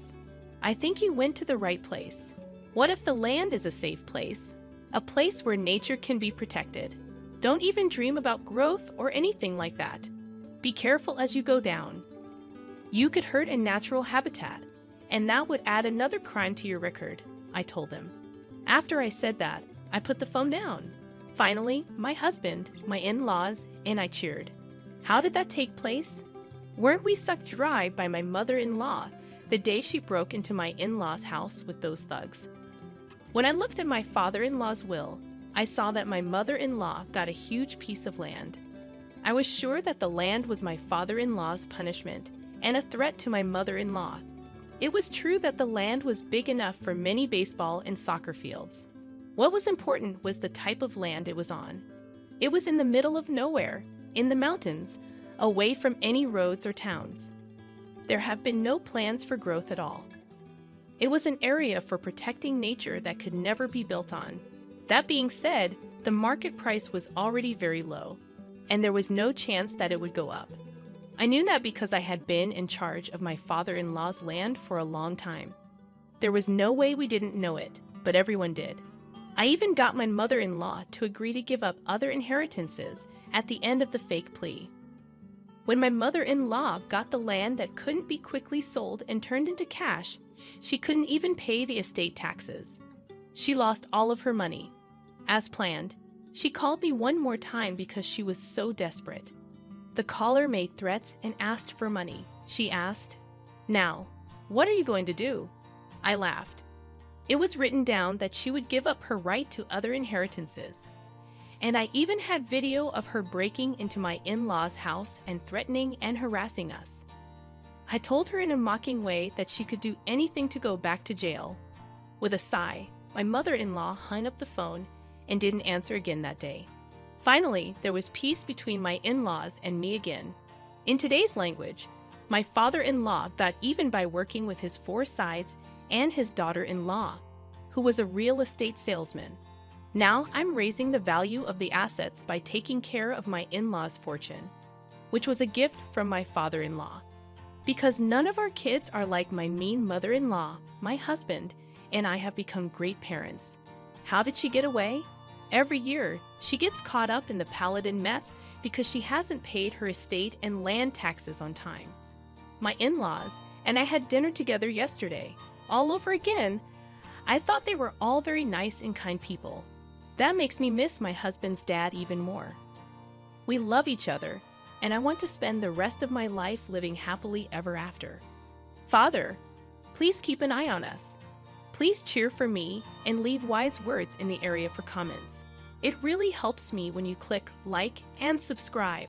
S2: I think you went to the right place. What if the land is a safe place? A place where nature can be protected. Don't even dream about growth or anything like that. Be careful as you go down. You could hurt a natural habitat, and that would add another crime to your record, I told him. After I said that, I put the phone down. Finally, my husband, my in-laws, and I cheered. How did that take place? Weren't we sucked dry by my mother-in-law the day she broke into my in-laws' house with those thugs? When I looked at my father-in-law's will, I saw that my mother-in-law got a huge piece of land. I was sure that the land was my father-in-law's punishment and a threat to my mother-in-law. It was true that the land was big enough for many baseball and soccer fields. What was important was the type of land it was on. It was in the middle of nowhere, in the mountains, away from any roads or towns. There have been no plans for growth at all. It was an area for protecting nature that could never be built on. That being said, the market price was already very low, and there was no chance that it would go up. I knew that because I had been in charge of my father-in-law's land for a long time. There was no way we didn't know it, but everyone did. I even got my mother-in-law to agree to give up other inheritances at the end of the fake plea. When my mother-in-law got the land that couldn't be quickly sold and turned into cash, she couldn't even pay the estate taxes. She lost all of her money. As planned, she called me one more time because she was so desperate. The caller made threats and asked for money. She asked, "Now, what are you going to do?" I laughed. It was written down that she would give up her right to other inheritances. And I even had video of her breaking into my in-laws' house and threatening and harassing us. I told her in a mocking way that she could do anything to go back to jail. With a sigh, my mother-in-law hung up the phone and didn't answer again that day. Finally, there was peace between my in-laws and me again. In today's language, my father-in-law got even by working with his four sides and his daughter-in-law, who was a real estate salesman. Now I'm raising the value of the assets by taking care of my in-laws' fortune, which was a gift from my father-in-law. Because none of our kids are like my mean mother-in-law, my husband, and I have become great parents. How did she get away? Every year, she gets caught up in the Paladin mess because she hasn't paid her estate and land taxes on time. My in-laws and I had dinner together yesterday. All over again. I thought they were all very nice and kind people. That makes me miss my husband's dad even more. We love each other, and I want to spend the rest of my life living happily ever after. Father, please keep an eye on us. Please cheer for me and leave wise words in the area for comments. It really helps me when you click like and subscribe.